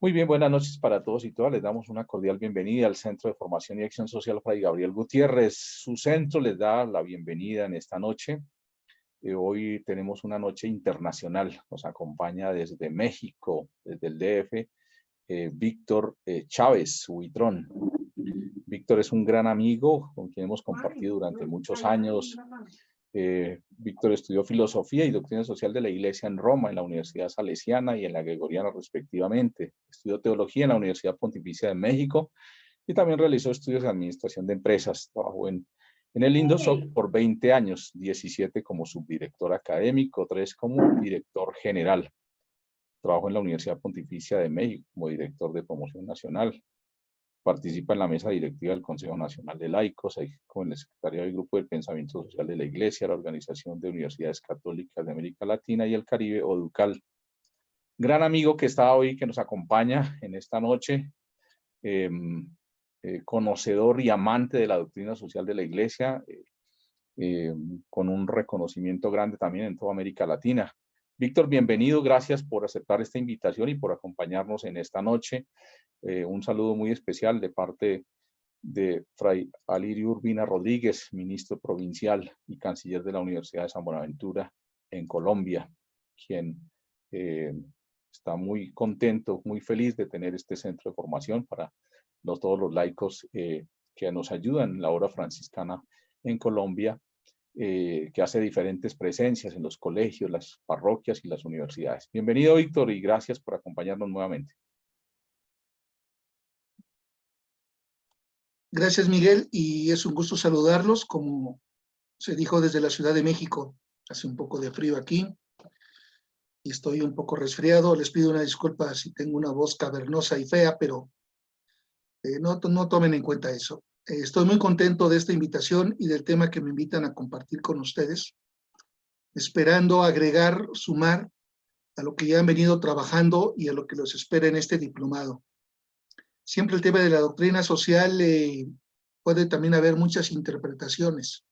Muy bien, buenas noches para todos y todas. Les damos una cordial bienvenida al Centro de Formación y Acción Social Fray Gabriel Gutiérrez. Su centro les da la bienvenida en esta noche. Hoy tenemos una noche internacional. Nos acompaña desde México, desde el DF, Víctor Chávez Huitrón. Víctor es un gran amigo con quien hemos compartido durante muchos años. Víctor estudió Filosofía y Doctrina Social de la Iglesia en Roma, en la Universidad Salesiana y en la Gregoriana respectivamente. Estudió Teología en la Universidad Pontificia de México y también realizó estudios de Administración de Empresas. Trabajó en el Indosoc por 20 años, 17 como subdirector académico, 3 como director general. Trabajó en la Universidad Pontificia de México como director de Promoción Nacional. Participa en la mesa directiva del Consejo Nacional de Laicos, con el secretario del Grupo del Pensamiento Social de la Iglesia, la Organización de Universidades Católicas de América Latina y el Caribe, ODUCAL. Gran amigo que está hoy, que nos acompaña en esta noche, conocedor y amante de la doctrina social de la Iglesia, con un reconocimiento grande también en toda América Latina. Víctor, bienvenido, gracias por aceptar esta invitación y por acompañarnos en esta noche. Un saludo muy especial de parte de Fray Alirio Urbina Rodríguez, ministro provincial y canciller de la Universidad de San Buenaventura en Colombia, quien está muy contento, muy feliz de tener este centro de formación para todos los laicos que nos ayudan en la obra franciscana en Colombia, que hace diferentes presencias en los colegios, las parroquias y las universidades. Bienvenido, Víctor, y gracias por acompañarnos nuevamente. Gracias, Miguel, y es un gusto saludarlos. Como se dijo, desde la Ciudad de México, hace un poco de frío aquí y estoy un poco resfriado. Les pido una disculpa si tengo una voz cavernosa y fea, pero no tomen en cuenta eso. Estoy muy contento de esta invitación y del tema que me invitan a compartir con ustedes, esperando agregar, sumar a lo que ya han venido trabajando y a lo que los espera en este diplomado. Siempre el tema de la doctrina social puede también haber muchas interpretaciones.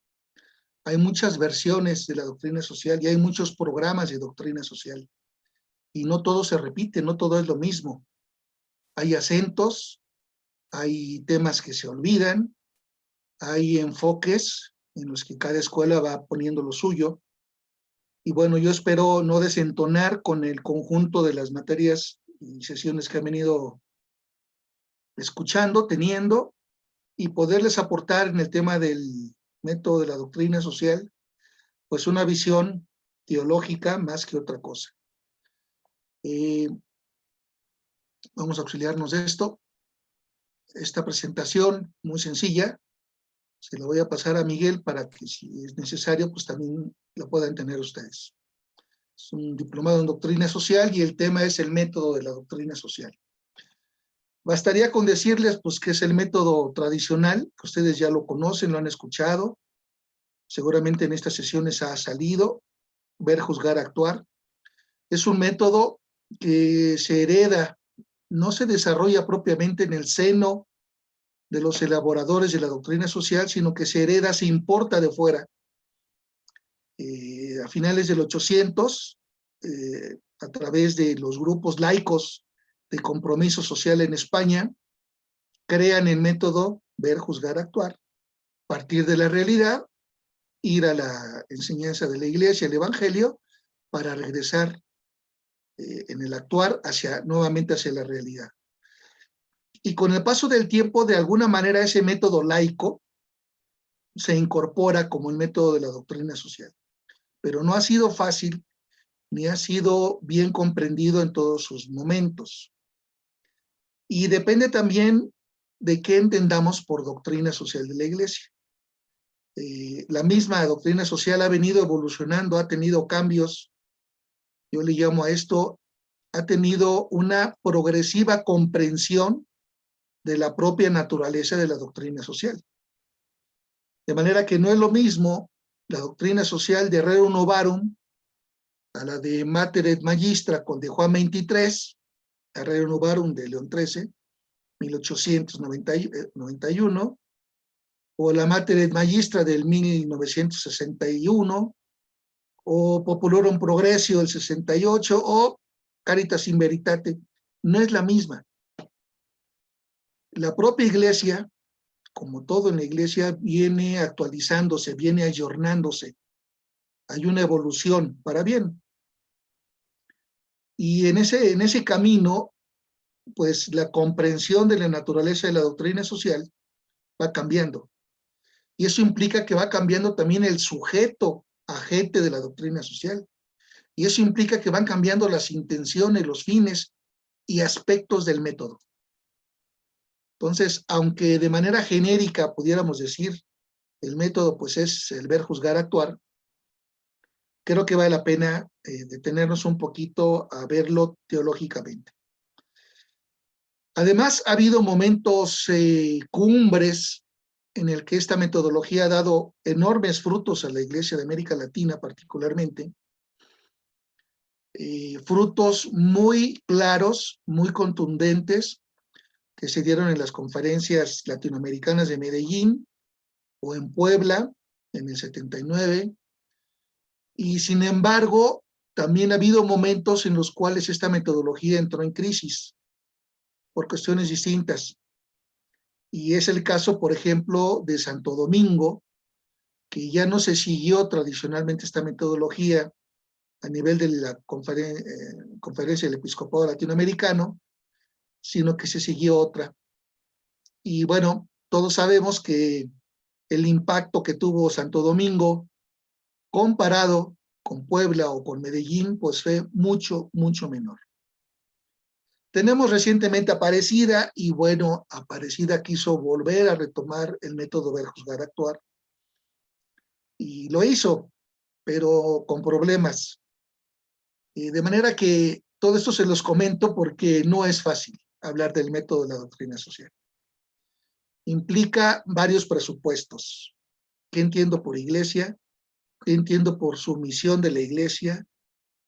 Hay muchas versiones de la doctrina social y hay muchos programas de doctrina social. Y no todo se repite, no todo es lo mismo. Hay acentos, hay temas que se olvidan, hay enfoques en los que cada escuela va poniendo lo suyo. Y bueno, yo espero no desentonar con el conjunto de las materias y sesiones que han venido escuchando, teniendo, y poderles aportar en el tema del método de la doctrina social, pues una visión teológica más que otra cosa. Vamos a auxiliarnos de esto. Esta presentación, muy sencilla, se la voy a pasar a Miguel para que, si es necesario, pues también la puedan tener ustedes. Es un diplomado en doctrina social y el tema es el método de la doctrina social. Bastaría con decirles pues que es el método tradicional, que ustedes ya lo conocen, lo han escuchado. Seguramente en estas sesiones ha salido, ver, juzgar, actuar. Es un método que se hereda, no se desarrolla propiamente en el seno de los elaboradores de la doctrina social, sino que se hereda, se importa de fuera. A finales del 800, a través de los grupos laicos de compromiso social en España, crean el método ver, juzgar, actuar, partir de la realidad, ir a la enseñanza de la Iglesia, el Evangelio, para regresar en el actuar nuevamente hacia la realidad. Y con el paso del tiempo, de alguna manera, ese método laico se incorpora como el método de la doctrina social. Pero no ha sido fácil, ni ha sido bien comprendido en todos sus momentos. Y depende también de qué entendamos por doctrina social de la Iglesia. La misma doctrina social ha venido evolucionando, ha tenido cambios. Yo le llamo a esto, ha tenido una progresiva comprensión de la propia naturaleza de la doctrina social. De manera que no es lo mismo la doctrina social de Rerum Novarum a la de Mater et Magistra de Juan 23, a Rerum Novarum de León XIII, 1891, o la Mater et Magistra del 1961, o Populorum Progressio del 68, o Caritas in Veritate no es la misma. La propia iglesia, como todo en la iglesia, viene actualizándose, viene ayornándose. Hay una evolución para bien. Y en ese camino, pues la comprensión de la naturaleza de la doctrina social va cambiando. Y eso implica que va cambiando también el sujeto agente de la doctrina social. Y eso implica que van cambiando las intenciones, los fines y aspectos del método. Entonces, aunque de manera genérica pudiéramos decir el método pues es el ver, juzgar, actuar, creo que vale la pena detenernos un poquito a verlo teológicamente. Además, ha habido momentos cumbres en el que esta metodología ha dado enormes frutos a la Iglesia de América Latina particularmente, frutos muy claros, muy contundentes, que se dieron en las conferencias latinoamericanas de Medellín o en Puebla en el 79, y sin embargo, también ha habido momentos en los cuales esta metodología entró en crisis por cuestiones distintas. Y es el caso, por ejemplo, de Santo Domingo, que ya no se siguió tradicionalmente esta metodología a nivel de la conferencia del episcopado latinoamericano, sino que se siguió otra. Y bueno, todos sabemos que el impacto que tuvo Santo Domingo comparado con Puebla o con Medellín, pues fue mucho, mucho menor. Tenemos recientemente Aparecida, y bueno, Aparecida quiso volver a retomar el método ver, juzgar, actuar, y lo hizo, pero con problemas. De manera que todo esto se los comento porque no es fácil hablar del método de la doctrina social. Implica varios presupuestos. ¿Qué entiendo por iglesia? ¿Qué entiendo por su misión de la iglesia?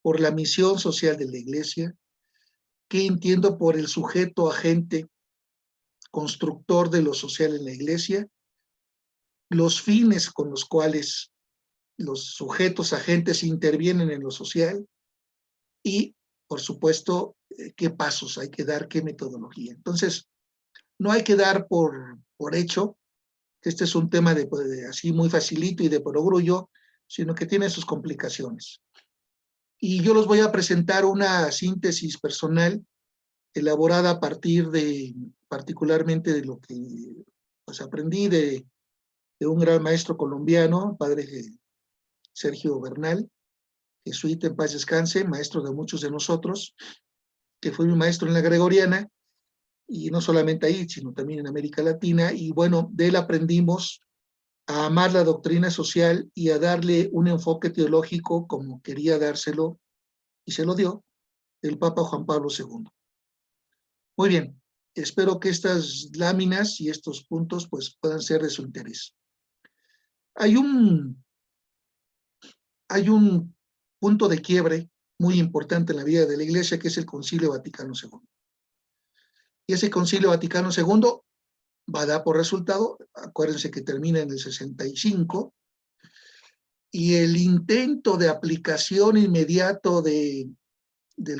¿Por la misión social de la iglesia? ¿Qué entiendo por el sujeto agente constructor de lo social en la iglesia? Los fines con los cuales los sujetos agentes intervienen en lo social y, por supuesto, qué pasos hay que dar, qué metodología. Entonces, no hay que dar por hecho que este es un tema de así muy facilito y de perogrullo, sino que tiene sus complicaciones. Y yo les voy a presentar una síntesis personal elaborada a partir de, particularmente de lo que pues, aprendí de un gran maestro colombiano, padre Sergio Bernal, jesuita en paz descanse, maestro de muchos de nosotros, que fue mi maestro en la Gregoriana, y no solamente ahí, sino también en América Latina, y bueno, de él aprendimos a amar la doctrina social y a darle un enfoque teológico como quería dárselo, y se lo dio el Papa Juan Pablo II. Muy bien, espero que estas láminas y estos puntos pues puedan ser de su interés. Hay un punto de quiebre muy importante en la vida de la Iglesia, que es el Concilio Vaticano II. Y ese Concilio Vaticano II va a dar por resultado, acuérdense que termina en el 65, y el intento de aplicación inmediato del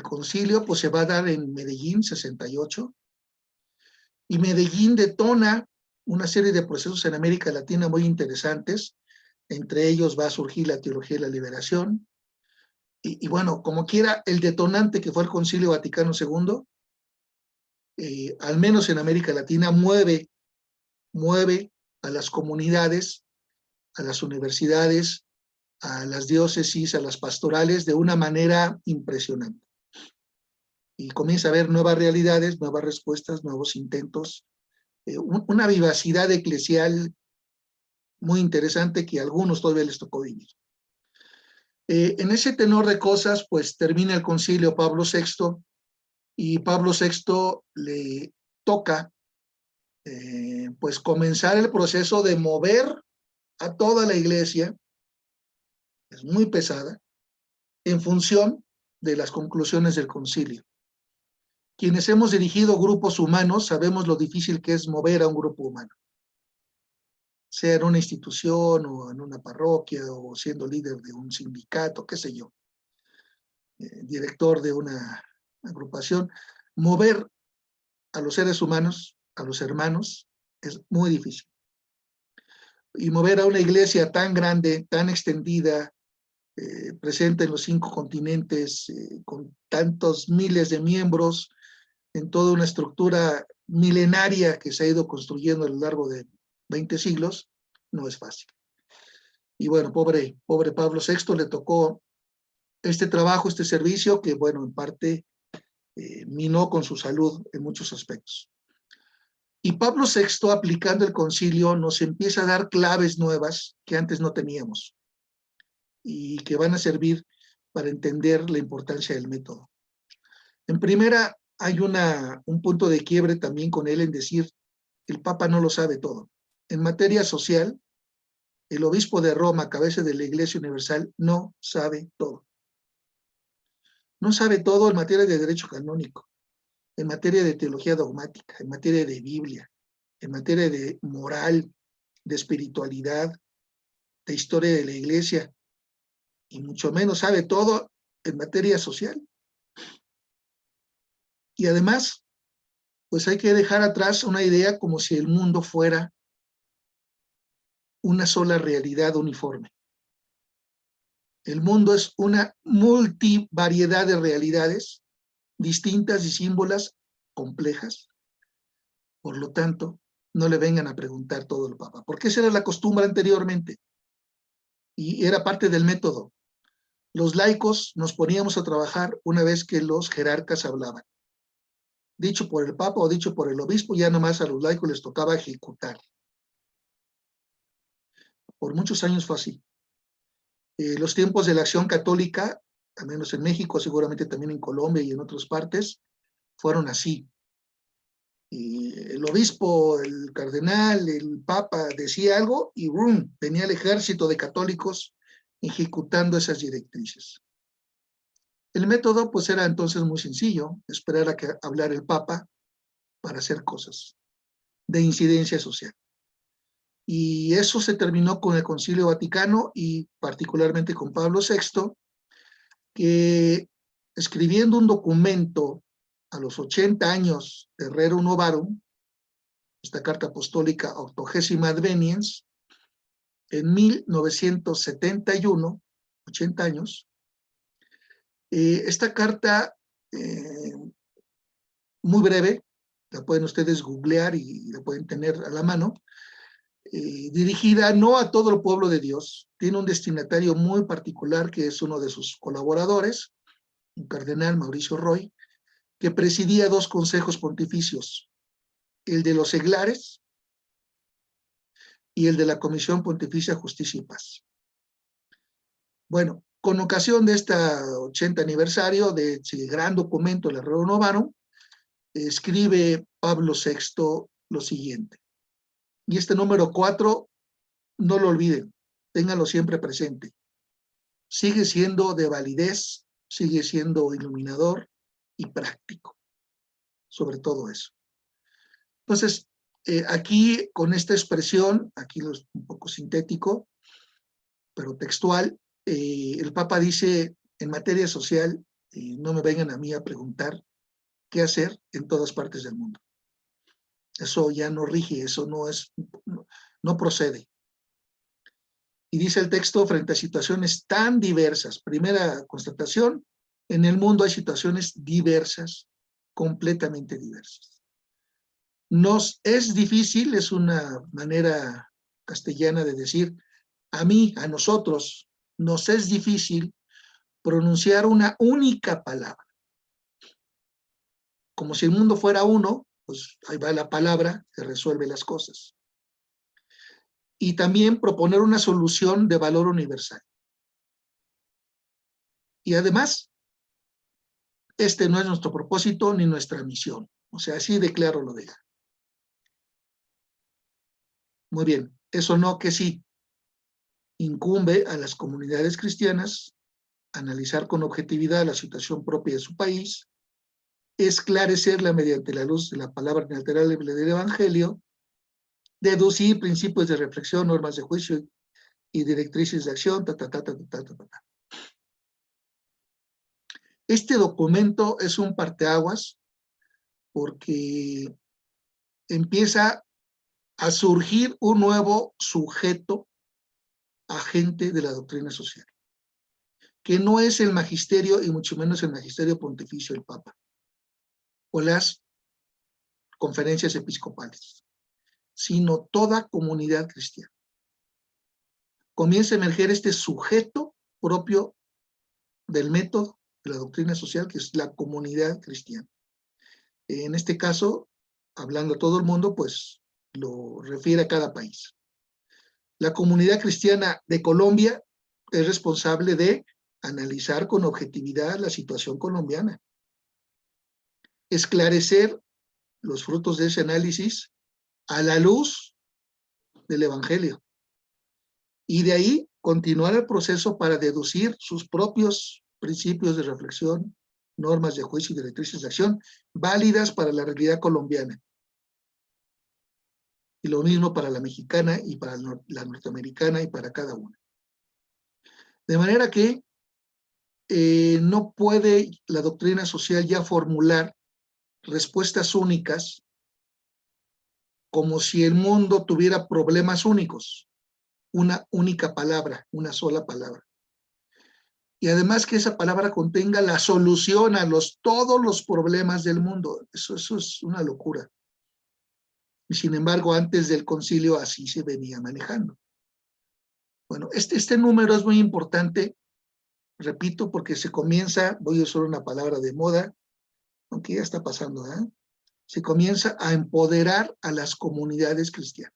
concilio pues se va a dar en Medellín, 68, y Medellín detona una serie de procesos en América Latina muy interesantes. Entre ellos va a surgir la teología de la liberación, y bueno, como quiera, el detonante que fue el Concilio Vaticano II, al menos en América Latina, mueve a las comunidades, a las universidades, a las diócesis, a las pastorales, de una manera impresionante. Y comienza a haber nuevas realidades, nuevas respuestas, nuevos intentos, una vivacidad eclesial muy interesante que a algunos todavía les tocó vivir. En ese tenor de cosas, pues termina el concilio Pablo VI, y Pablo VI le toca pues comenzar el proceso de mover a toda la iglesia, es muy pesada, en función de las conclusiones del concilio. Quienes hemos dirigido grupos humanos sabemos lo difícil que es mover a un grupo humano, sea en una institución o en una parroquia o siendo líder de un sindicato, qué sé yo, director de una agrupación. mover a los seres humanos, a los hermanos, es muy difícil. Y mover a una iglesia tan grande, tan extendida, presente en los 5 continentes, con tantos miles de miembros, en toda una estructura milenaria que se ha ido construyendo a lo largo de 20 siglos, no es fácil. Y bueno, pobre Pablo VI le tocó este trabajo, este servicio, que bueno, en parte minó con su salud en muchos aspectos. Y Pablo VI, aplicando el concilio, nos empieza a dar claves nuevas que antes no teníamos y que van a servir para entender la importancia del método. En primera, hay un punto de quiebre también con él en decir, el Papa no lo sabe todo. En materia social, el obispo de Roma, cabeza de la Iglesia Universal, no sabe todo. No sabe todo en materia de derecho canónico, en materia de teología dogmática, en materia de Biblia, en materia de moral, de espiritualidad, de historia de la Iglesia, y mucho menos sabe todo en materia social. Y además, pues hay que dejar atrás una idea como si el mundo fuera una sola realidad uniforme. El mundo es una multivariedad de realidades distintas y símbolos complejas. Por lo tanto, no le vengan a preguntar todo al Papa, porque esa era la costumbre anteriormente y era parte del método. Los laicos nos poníamos a trabajar una vez que los jerarcas hablaban. Dicho por el Papa o dicho por el obispo, ya nomás a los laicos les tocaba ejecutar. Por muchos años fue así. Los tiempos de la acción católica, al menos en México, seguramente también en Colombia y en otras partes, fueron así. Y el obispo, el cardenal, el papa decía algo y ¡brum!, venía el ejército de católicos ejecutando esas directrices. El método pues era entonces muy sencillo, esperar a que hablara el papa para hacer cosas de incidencia social. Y eso se terminó con el Concilio Vaticano y particularmente con Pablo VI, que escribiendo un documento a los 80 años de Rerum Novarum, esta carta apostólica Octogésima Adveniens, en 1971, 80 años, esta carta, muy breve, la pueden ustedes googlear y la pueden tener a la mano, dirigida no a todo el pueblo de Dios, tiene un destinatario muy particular que es uno de sus colaboradores, un cardenal, Mauricio Roy, que presidía 2 consejos pontificios, el de los seglares y el de la Comisión Pontificia Justicia y Paz. Bueno, con ocasión de este 80 aniversario de ese gran documento, el Rerum Novarum, escribe Pablo VI lo siguiente. Y este número 4, no lo olviden, ténganlo siempre presente. Sigue siendo de validez, sigue siendo iluminador y práctico, sobre todo eso. Entonces, aquí con esta expresión, aquí es un poco sintético, pero textual, el Papa dice, en materia social, no me vengan a mí a preguntar qué hacer en todas partes del mundo. Eso ya no rige, eso no procede. Y dice el texto, frente a situaciones tan diversas, primera constatación, en el mundo hay situaciones diversas, completamente diversas. Nos es difícil, es una manera castellana de decir, a mí, a nosotros, nos es difícil pronunciar una única palabra. Como si el mundo fuera uno, pues ahí va la palabra que resuelve las cosas. Y también proponer una solución de valor universal. Y además, este no es nuestro propósito ni nuestra misión. O sea, así de claro lo deja. Muy bien, eso no que sí. Incumbe a las comunidades cristianas analizar con objetividad la situación propia de su país, esclarecerla mediante la luz de la palabra inalterable del Evangelio, deducir principios de reflexión, normas de juicio y directrices de acción, Este documento es un parteaguas porque empieza a surgir un nuevo sujeto agente de la doctrina social, que no es el magisterio y mucho menos el magisterio pontificio del Papa o las conferencias episcopales, sino toda comunidad cristiana. Comienza a emerger este sujeto propio del método de la doctrina social, que es la comunidad cristiana. En este caso, hablando a todo el mundo, pues lo refiere a cada país. La comunidad cristiana de Colombia es responsable de analizar con objetividad la situación colombiana, esclarecer los frutos de ese análisis a la luz del Evangelio, y de ahí continuar el proceso para deducir sus propios principios de reflexión, normas de juicio y directrices de acción válidas para la realidad colombiana. Y lo mismo para la mexicana y para la norteamericana y para cada una. De manera que no puede la doctrina social ya formular respuestas únicas como si el mundo tuviera problemas únicos, una única palabra, una sola palabra. Y además que esa palabra contenga la solución a todos los problemas del mundo. Eso es una locura. Y sin embargo, antes del concilio así se venía manejando. Bueno, este número es muy importante, repito, porque se comienza, voy a usar una palabra de moda, aunque ya está pasando, ¿eh? Se comienza a empoderar a las comunidades cristianas,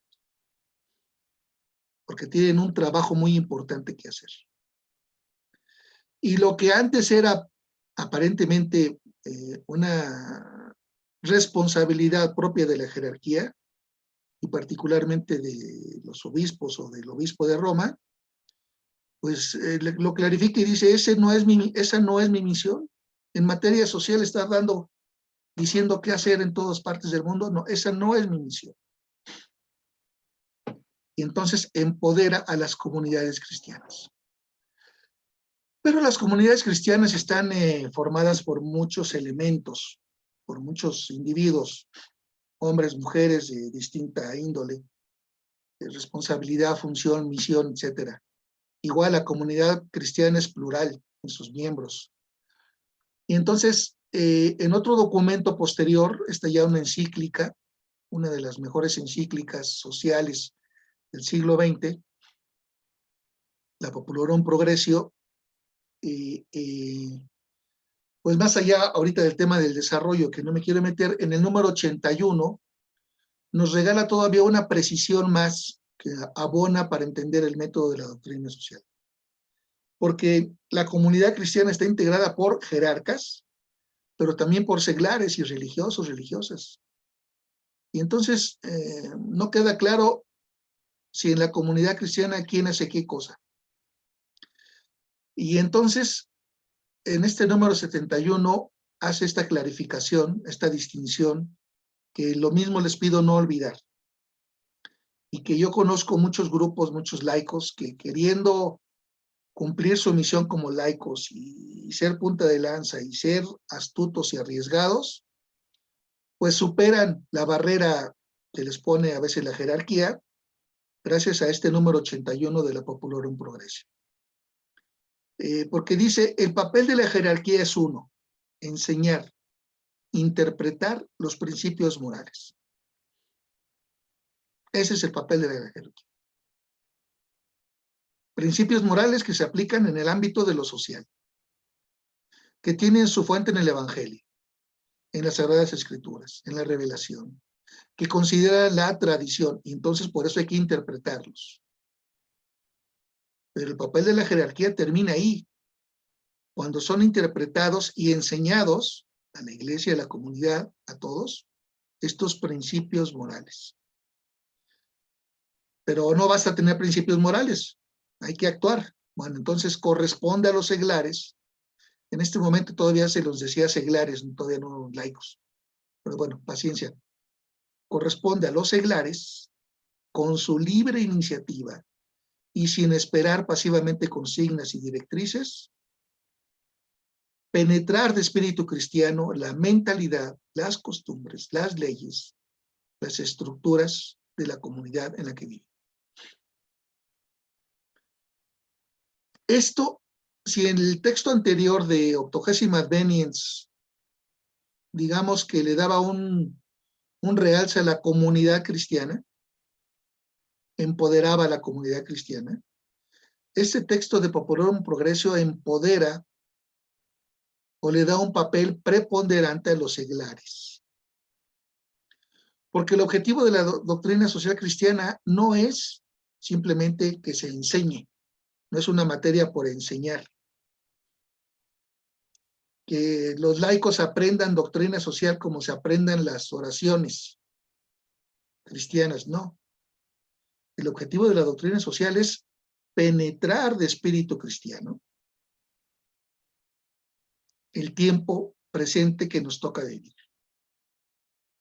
porque tienen un trabajo muy importante que hacer. Y lo que antes era aparentemente una responsabilidad propia de la jerarquía, y particularmente de los obispos o del obispo de Roma, pues lo clarifica y dice, esa no es mi misión. En materia social está diciendo qué hacer en todas partes del mundo. No, esa no es mi misión. Y entonces empodera a las comunidades cristianas. Pero las comunidades cristianas están formadas por muchos elementos, por muchos individuos, hombres, mujeres de distinta índole, responsabilidad, función, misión, etcétera. Igual la comunidad cristiana es plural en sus miembros. Y entonces, en otro documento posterior, está ya una encíclica, una de las mejores encíclicas sociales del siglo XX, la Populorum Progressio, pues más allá ahorita del tema del desarrollo, que no me quiero meter, en el número 81, nos regala todavía una precisión más que abona para entender el método de la doctrina social. Porque la comunidad cristiana está integrada por jerarcas, pero también por seglares y religiosos, religiosas. Y entonces no queda claro si en la comunidad cristiana quién hace qué cosa. Y entonces, en este número 71 hace esta clarificación, esta distinción, que lo mismo les pido no olvidar. Y que yo conozco muchos grupos, muchos laicos, que queriendo cumplir su misión como laicos y ser punta de lanza y ser astutos y arriesgados, pues superan la barrera que les pone a veces la jerarquía, gracias a este número 81 de la Populorum Progressio. Porque dice, el papel de la jerarquía es uno, enseñar, interpretar los principios morales. Ese es el papel de la jerarquía. Principios morales que se aplican en el ámbito de lo social, que tienen su fuente en el Evangelio, en las Sagradas Escrituras, en la revelación, que consideran la tradición, y entonces por eso hay que interpretarlos. Pero el papel de la jerarquía termina ahí, cuando son interpretados y enseñados a la iglesia, a la comunidad, a todos, estos principios morales. Pero no basta tener principios morales, hay que actuar. Bueno, entonces corresponde a los seglares. En este momento todavía se los decía seglares, todavía no laicos. Pero bueno, paciencia. Corresponde a los seglares, con su libre iniciativa y sin esperar pasivamente consignas y directrices, penetrar de espíritu cristiano la mentalidad, las costumbres, las leyes, las estructuras de la comunidad en la que vive. Esto, si en el texto anterior de Octogésima Adveniens, digamos que le daba un realce a la comunidad cristiana, empoderaba a la comunidad cristiana, este texto de Populorum Progressio empodera o le da un papel preponderante a los seglares. Porque el objetivo de la doctrina social cristiana no es simplemente que se enseñe, no es una materia por enseñar. Que los laicos aprendan doctrina social como se aprendan las oraciones cristianas, no. El objetivo de la doctrina social es penetrar de espíritu cristiano el tiempo presente que nos toca vivir.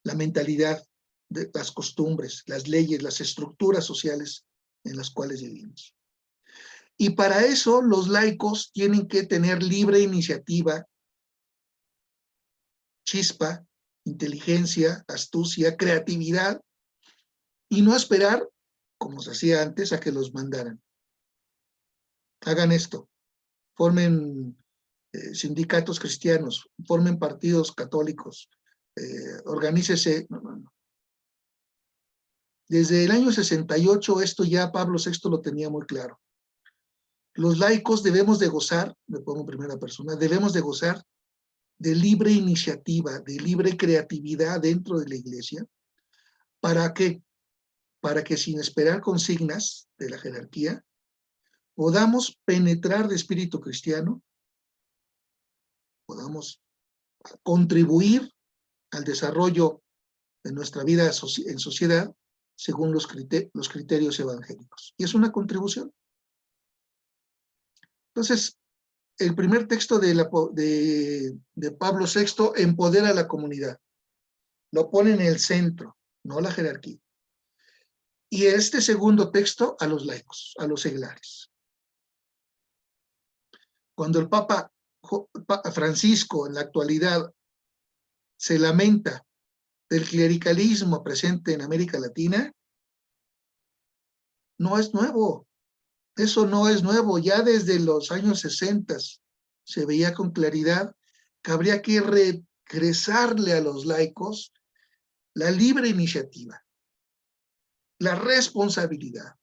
La mentalidad, de las costumbres, las leyes, las estructuras sociales en las cuales vivimos. Y para eso los laicos tienen que tener libre iniciativa, chispa, inteligencia, astucia, creatividad, y no esperar, como se hacía antes, a que los mandaran. Hagan esto, formen sindicatos cristianos, formen partidos católicos, organícese. No, no, no. Desde el año 68 esto ya Pablo VI lo tenía muy claro. Los laicos debemos de gozar, me pongo en primera persona, debemos de gozar de libre iniciativa, de libre creatividad dentro de la iglesia. ¿Para qué? Para que sin esperar consignas de la jerarquía, podamos penetrar de espíritu cristiano, podamos contribuir al desarrollo de nuestra vida en sociedad según los criterios evangélicos. Y es una contribución. Entonces, el primer texto de Pablo VI empodera a la comunidad. Lo pone en el centro, no la jerarquía. Y este segundo texto a los laicos, a los seglares. Cuando el Papa Francisco en la actualidad se lamenta del clericalismo presente en América Latina, no es nuevo. Eso no es nuevo. Ya desde los años 60 se veía con claridad que habría que regresarle a los laicos la libre iniciativa, la responsabilidad,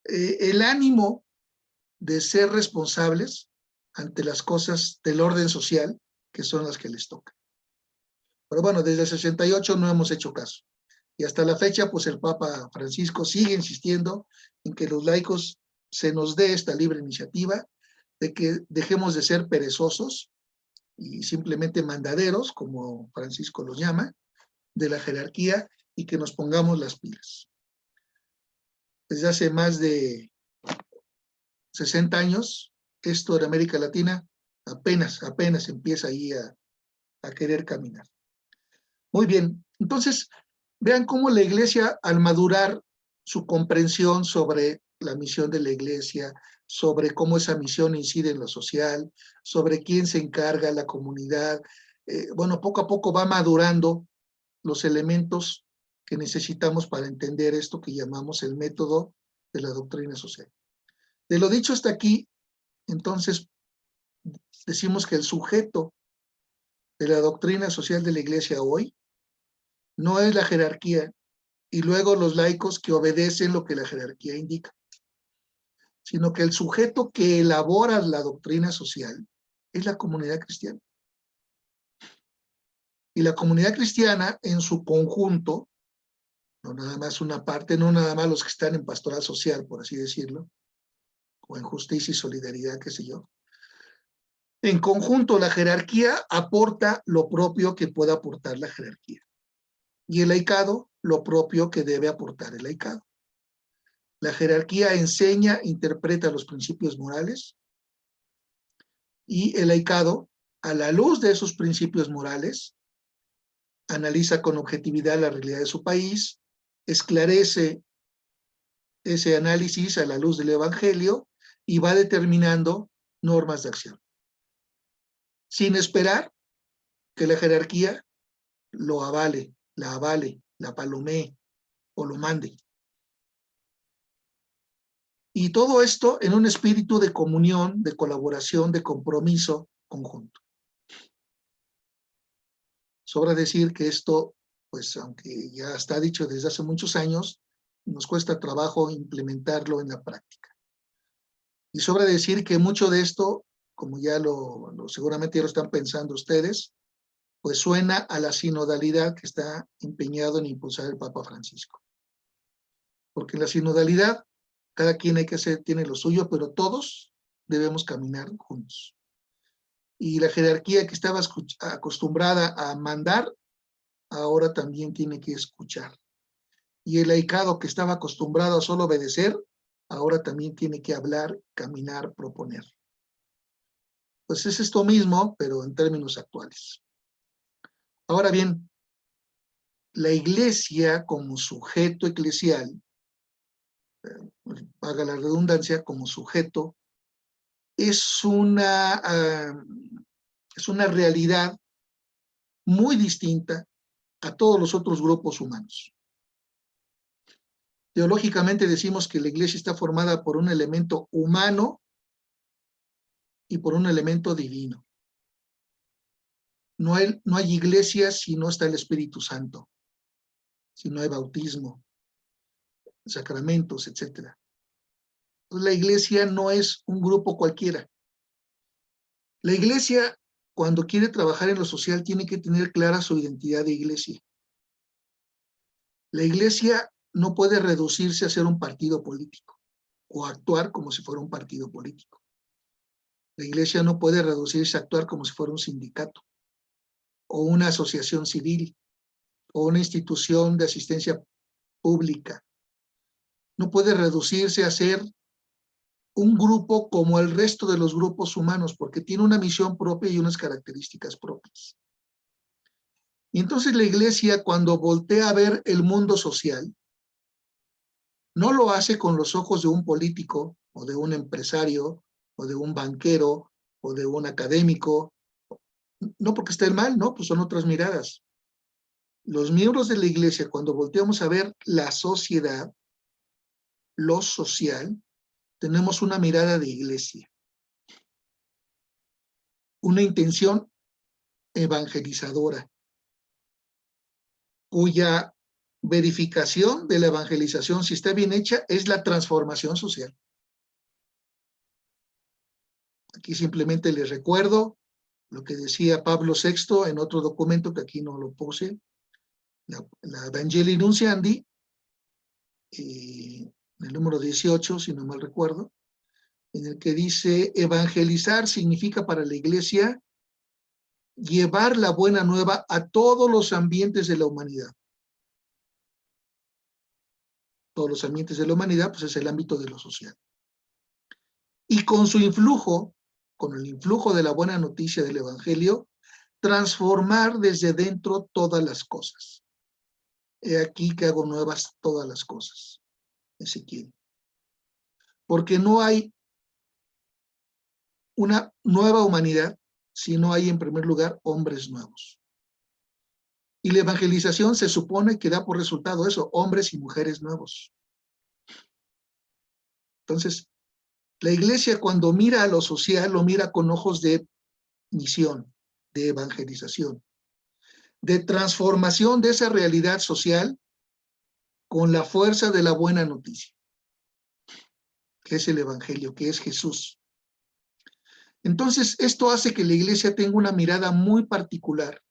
el ánimo de ser responsables ante las cosas del orden social que son las que les tocan. Pero bueno, desde el 68 no hemos hecho caso. Y hasta la fecha, pues el Papa Francisco sigue insistiendo en que los laicos se nos dé esta libre iniciativa, de que dejemos de ser perezosos y simplemente mandaderos, como Francisco los llama, de la jerarquía, y que nos pongamos las pilas. Desde hace más de 60 años, esto en América Latina apenas empieza ahí a querer caminar. Muy bien, entonces vean cómo la iglesia, al madurar su comprensión sobre la misión de la iglesia, sobre cómo esa misión incide en lo social, sobre quién se encarga, la comunidad, bueno, poco a poco va madurando los elementos que necesitamos para entender esto que llamamos el método de la doctrina social. De lo dicho hasta aquí, entonces, decimos que el sujeto de la doctrina social de la iglesia hoy no es la jerarquía y luego los laicos que obedecen lo que la jerarquía indica, sino que el sujeto que elabora la doctrina social es la comunidad cristiana. Y la comunidad cristiana en su conjunto, no nada más una parte, no nada más los que están en pastoral social, por así decirlo, o en justicia y solidaridad, qué sé yo. En conjunto, la jerarquía aporta lo propio que pueda aportar la jerarquía. Y el laicado, lo propio que debe aportar el laicado. La jerarquía enseña, interpreta los principios morales, y el laicado, a la luz de esos principios morales, analiza con objetividad la realidad de su país, esclarece ese análisis a la luz del Evangelio y va determinando normas de acción. sin esperar que la jerarquía lo avale, la palomee o lo mande. Y todo esto en un espíritu de comunión, de colaboración, de compromiso conjunto. Sobra decir que esto, pues aunque ya está dicho desde hace muchos años, nos cuesta trabajo implementarlo en la práctica. Y sobra decir que mucho de esto, como ya seguramente ya lo están pensando ustedes, pues suena a la sinodalidad que está empeñado en impulsar el Papa Francisco. Porque en la sinodalidad, cada quien tiene lo suyo, pero todos debemos caminar juntos. Y la jerarquía que estaba acostumbrada a mandar, ahora también tiene que escuchar. Y el laicado que estaba acostumbrado a solo obedecer, ahora también tiene que hablar, caminar, proponer. Pues es esto mismo, pero en términos actuales. Ahora bien, la Iglesia como sujeto eclesial, haga la redundancia, como sujeto, es una realidad muy distinta a todos los otros grupos humanos. Teológicamente decimos que la Iglesia está formada por un elemento humano y por un elemento divino. No hay iglesia si no está el Espíritu Santo, si no hay bautismo, sacramentos, etc. La Iglesia no es un grupo cualquiera. La Iglesia, cuando quiere trabajar en lo social, tiene que tener clara su identidad de Iglesia. La Iglesia no puede reducirse a ser un partido político o actuar como si fuera un partido político. La Iglesia no puede reducirse a actuar como si fuera un sindicato o una asociación civil o una institución de asistencia pública. No puede reducirse a ser un grupo como el resto de los grupos humanos, porque tiene una misión propia y unas características propias. Y entonces la Iglesia, cuando voltea a ver el mundo social, no lo hace con los ojos de un político o de un empresario o de un banquero o de un académico, no porque esté mal, no, pues son otras miradas. Los miembros de la Iglesia, cuando volteamos a ver la sociedad, lo social, tenemos una mirada de Iglesia, una intención evangelizadora, cuya verificación de la evangelización, si está bien hecha, es la transformación social. Aquí simplemente les recuerdo lo que decía Pablo VI en otro documento que aquí no lo puse, la Evangelii Nuntiandi, en el número 18, si no mal recuerdo, en el que dice: evangelizar significa para la Iglesia llevar la buena nueva a todos los ambientes de la humanidad. Todos los ambientes de la humanidad, pues es el ámbito de lo social. Y con su influjo, con el influjo de la buena noticia del Evangelio, transformar desde dentro todas las cosas. He aquí que hago nuevas todas las cosas. Ezequiel. Porque no hay una nueva humanidad si no hay en primer lugar hombres nuevos. Y la evangelización se supone que da por resultado eso, hombres y mujeres nuevos. Entonces, la Iglesia cuando mira a lo social, lo mira con ojos de misión, de evangelización, de transformación de esa realidad social con la fuerza de la buena noticia, que es el Evangelio, que es Jesús. Entonces, esto hace que la Iglesia tenga una mirada muy particular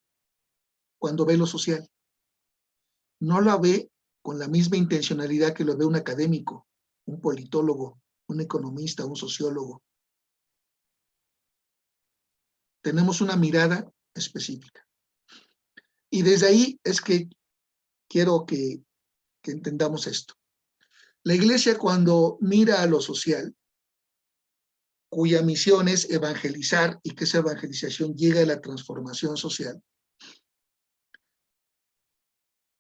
cuando ve lo social. No la ve con la misma intencionalidad que lo ve un académico, un politólogo, un economista, un sociólogo. Tenemos una mirada específica. Y desde ahí es que quiero que entendamos esto. La Iglesia, cuando mira a lo social, cuya misión es evangelizar y que esa evangelización llegue a la transformación social,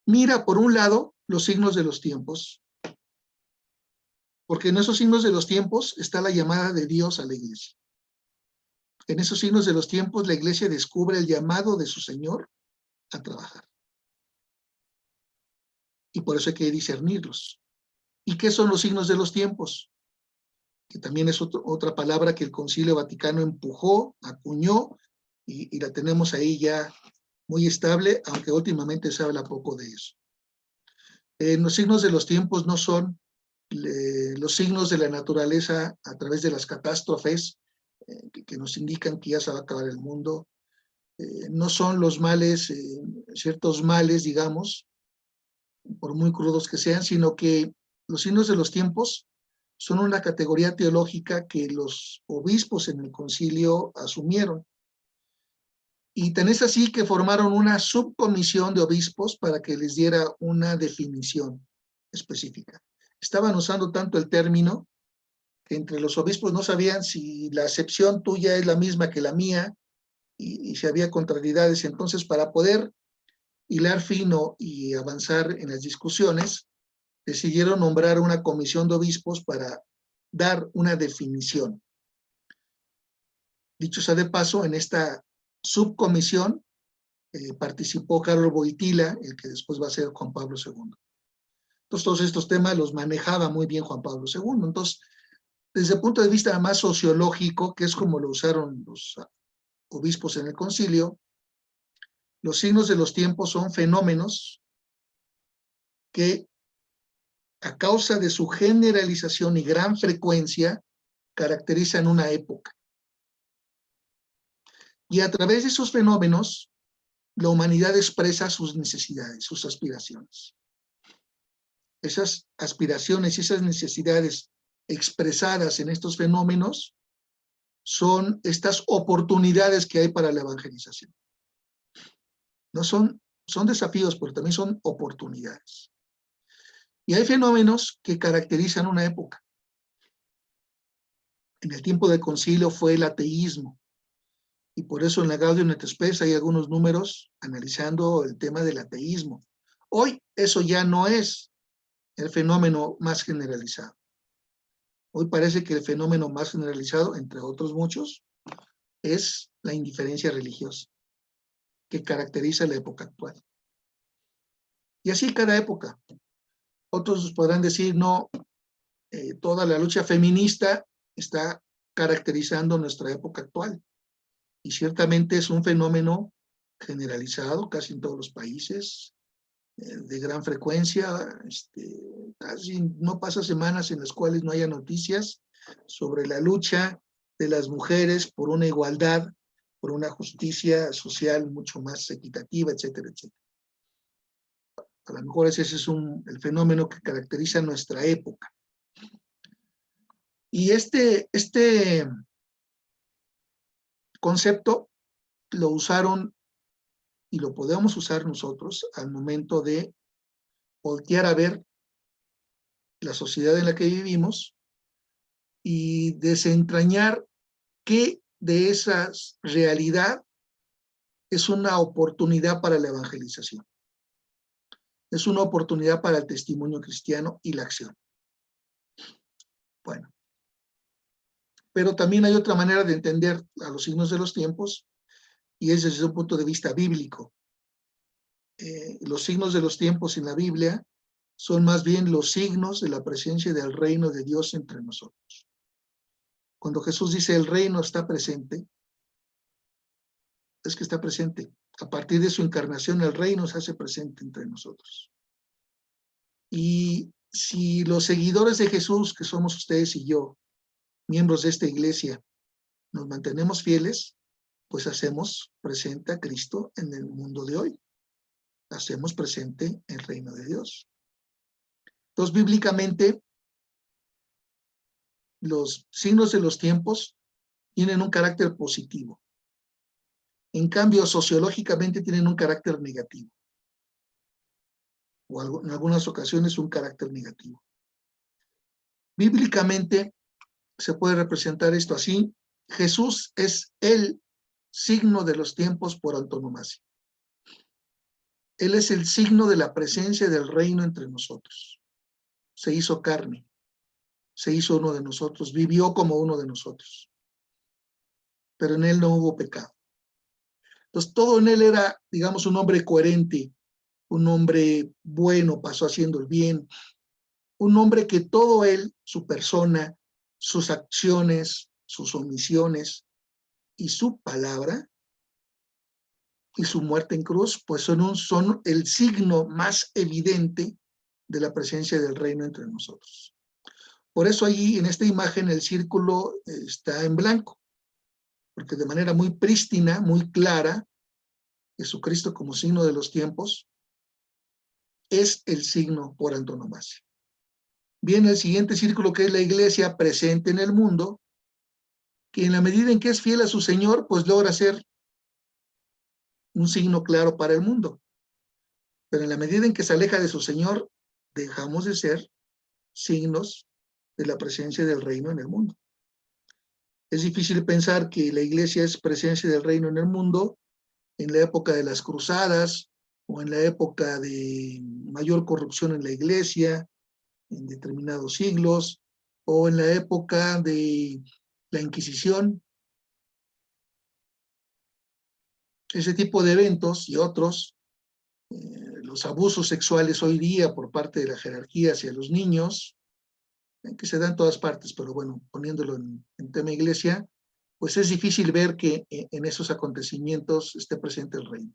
mira por un lado los signos de los tiempos, porque en esos signos de los tiempos está la llamada de Dios a la Iglesia. En esos signos de los tiempos, la iglesia descubre el llamado de su Señor a trabajar. Y por eso hay que discernirlos. ¿Y qué son los signos de los tiempos? Que también es otra palabra que el Concilio Vaticano empujó, acuñó, y la tenemos ahí ya muy estable, aunque últimamente se habla poco de eso. Los signos de los tiempos no son los signos de la naturaleza a través de las catástrofes que nos indican que ya se va a acabar el mundo. No son los males, ciertos males, digamos, por muy crudos que sean, sino que los signos de los tiempos son una categoría teológica que los obispos en el concilio asumieron. Y tan es así que formaron una subcomisión de obispos para que les diera una definición específica. Estaban usando tanto el término que entre los obispos no sabían si la acepción tuya es la misma que la mía y si había contrariedades. Entonces, para poder hilar fino y avanzar en las discusiones, decidieron nombrar una comisión de obispos para dar una definición. Dicho sea de paso, en esta subcomisión participó Karol Wojtyła, el que después va a ser Juan Pablo II. Entonces, todos estos temas los manejaba muy bien Juan Pablo II. Entonces, desde el punto de vista más sociológico, que es como lo usaron los obispos en el concilio, los signos de los tiempos son fenómenos que, a causa de su generalización y gran frecuencia, caracterizan una época. Y a través de esos fenómenos, la humanidad expresa sus necesidades, sus aspiraciones. Esas aspiraciones y esas necesidades expresadas en estos fenómenos son estas oportunidades que hay para la evangelización. No son desafíos, pero también son oportunidades. Y hay fenómenos que caracterizan una época. En el tiempo del concilio fue el ateísmo, y por eso en la Gaudium et Spes hay algunos números analizando el tema del ateísmo. Hoy eso ya no es el fenómeno más generalizado. Hoy parece que el fenómeno más generalizado, entre otros muchos, es la indiferencia religiosa, que caracteriza la época actual. Y así cada época. Otros podrán decir, no, toda la lucha feminista está caracterizando nuestra época actual. Y ciertamente es un fenómeno generalizado casi en todos los países, de gran frecuencia. Casi no pasa semanas en las cuales no haya noticias sobre la lucha de las mujeres por una igualdad, por una justicia social mucho más equitativa, etcétera, etcétera. A lo mejor ese es el fenómeno que caracteriza nuestra época. Y este concepto lo usaron y lo podemos usar nosotros al momento de voltear a ver la sociedad en la que vivimos y desentrañar qué de esa realidad es una oportunidad para la evangelización. Es una oportunidad para el testimonio cristiano y la acción. Bueno, pero también hay otra manera de entender a los signos de los tiempos, y es desde un punto de vista bíblico. Los signos de los tiempos en la Biblia son más bien los signos de la presencia del reino de Dios entre nosotros. Cuando Jesús dice el reino está presente, es que está presente. A partir de su encarnación, el reino se hace presente entre nosotros. Y si los seguidores de Jesús, que somos ustedes y yo, miembros de esta iglesia, nos mantenemos fieles, pues hacemos presente a Cristo en el mundo de hoy. Hacemos presente el reino de Dios. Entonces, bíblicamente, los signos de los tiempos tienen un carácter positivo. En cambio, sociológicamente tienen un carácter negativo. O en algunas ocasiones un carácter negativo. Bíblicamente se puede representar esto así: Jesús es el signo de los tiempos por antonomasia. Él es el signo de la presencia del reino entre nosotros. Se hizo carne, se hizo uno de nosotros, vivió como uno de nosotros. pero en él no hubo pecado. Entonces todo en él era, digamos, un hombre coherente, un hombre bueno, pasó haciendo el bien, un hombre que todo él, su persona, sus acciones, sus omisiones y su palabra y su muerte en cruz, pues son el signo más evidente de la presencia del reino entre nosotros. Por eso allí en esta imagen el círculo está en blanco, porque de manera muy prístina, muy clara, Jesucristo como signo de los tiempos es el signo por antonomasia. Viene el siguiente círculo, que es la iglesia presente en el mundo, que en la medida en que es fiel a su Señor, pues logra ser un signo claro para el mundo. Pero en la medida en que se aleja de su Señor, dejamos de ser signos de la presencia del reino en el mundo. Es difícil pensar que la iglesia es presencia del reino en el mundo en la época de las cruzadas o en la época de mayor corrupción en la iglesia, en determinados siglos, o en la época de la Inquisición. Ese tipo de eventos y otros, los abusos sexuales hoy día por parte de la jerarquía hacia los niños, que se da en todas partes, pero bueno, poniéndolo en tema iglesia, pues es difícil ver que en esos acontecimientos esté presente el reino.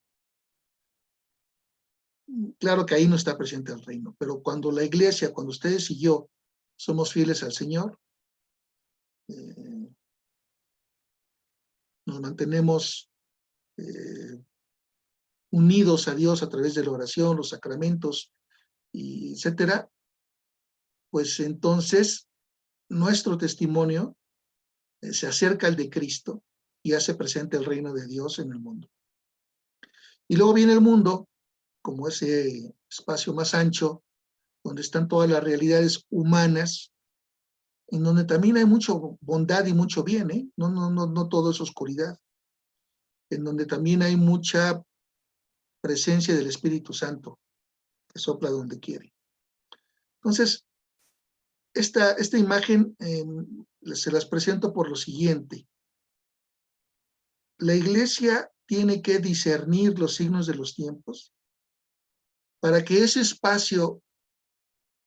Claro que ahí no está presente el reino, pero cuando la iglesia, cuando ustedes y yo somos fieles al Señor, nos mantenemos unidos a Dios a través de la oración, los sacramentos, y etcétera, pues entonces nuestro testimonio se acerca al de Cristo y hace presente el reino de Dios en el mundo. Y luego viene el mundo como ese espacio más ancho, donde están todas las realidades humanas, en donde también hay mucha bondad y mucho bien, ¿eh? No todo es oscuridad, en donde también hay mucha presencia del Espíritu Santo, que sopla donde quiere. Entonces, esta imagen se las presento por lo siguiente. La iglesia tiene que discernir los signos de los tiempos para que ese espacio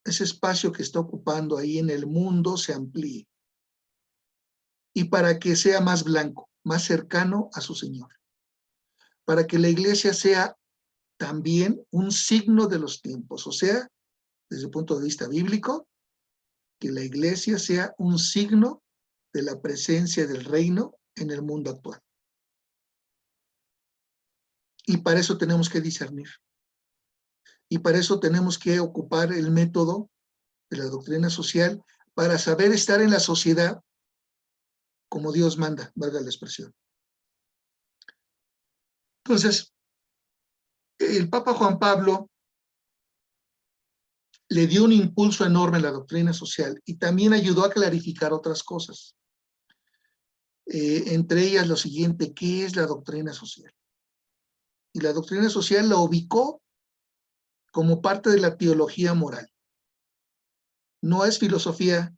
que está ocupando ahí en el mundo se amplíe y para que sea más blanco, más cercano a su Señor. Para que la iglesia sea también un signo de los tiempos, o sea, desde el punto de vista bíblico, que la iglesia sea un signo de la presencia del reino en el mundo actual. Y para eso tenemos que discernir. Y para eso tenemos que ocupar el método de la doctrina social para saber estar en la sociedad como Dios manda, valga la expresión. Entonces, el Papa Juan Pablo le dio un impulso enorme a la doctrina social y también ayudó a clarificar otras cosas. Entre ellas lo siguiente, ¿qué es la doctrina social? Y la doctrina social la ubicó como parte de la teología moral. No es filosofía,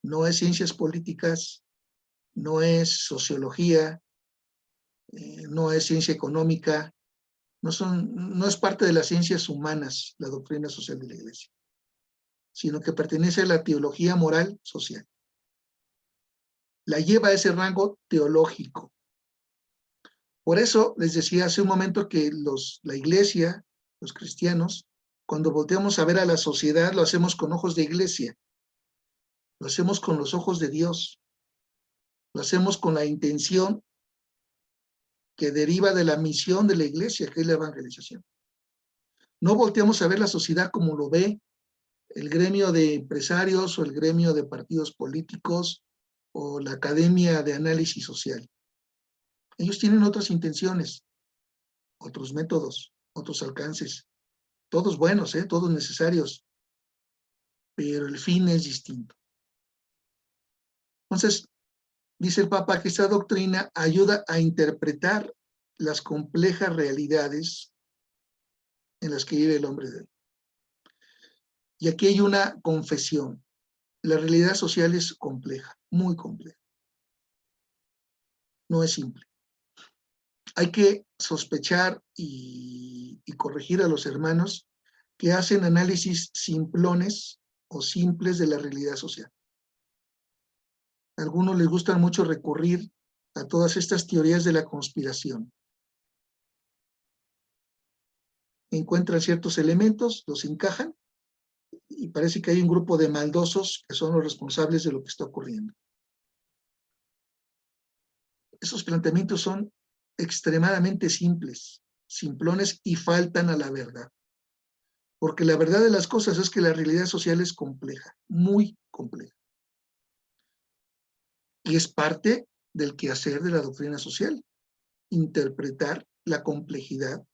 no es ciencias políticas, no es sociología, no es ciencia económica, no es parte de las ciencias humanas la doctrina social de la Iglesia, sino que pertenece a la teología moral social. La lleva a ese rango teológico. Por eso les decía hace un momento que la Iglesia, los cristianos, cuando volteamos a ver a la sociedad, lo hacemos con ojos de iglesia, lo hacemos con los ojos de Dios, lo hacemos con la intención que deriva de la misión de la iglesia, que es la evangelización. No volteamos a ver la sociedad como lo ve el gremio de empresarios o el gremio de partidos políticos o la academia de análisis social. Ellos tienen otras intenciones, otros métodos, otros alcances, todos buenos, todos necesarios, pero el fin es distinto. Entonces, dice el Papa que esta doctrina ayuda a interpretar las complejas realidades en las que vive el hombre de hoy. Y aquí hay una confesión. La realidad social es compleja, muy compleja. no es simple. Hay que sospechar y corregir a los hermanos que hacen análisis simplones o simples de la realidad social. A algunos les gusta mucho recurrir a todas estas teorías de la conspiración. Encuentran ciertos elementos, los encajan, y parece que hay un grupo de maldosos que son los responsables de lo que está ocurriendo. Esos planteamientos son extremadamente simples, simplones y faltan a la verdad. Porque la verdad de las cosas es que la realidad social es compleja, muy compleja. Y es parte del quehacer de la doctrina social, interpretar la complejidad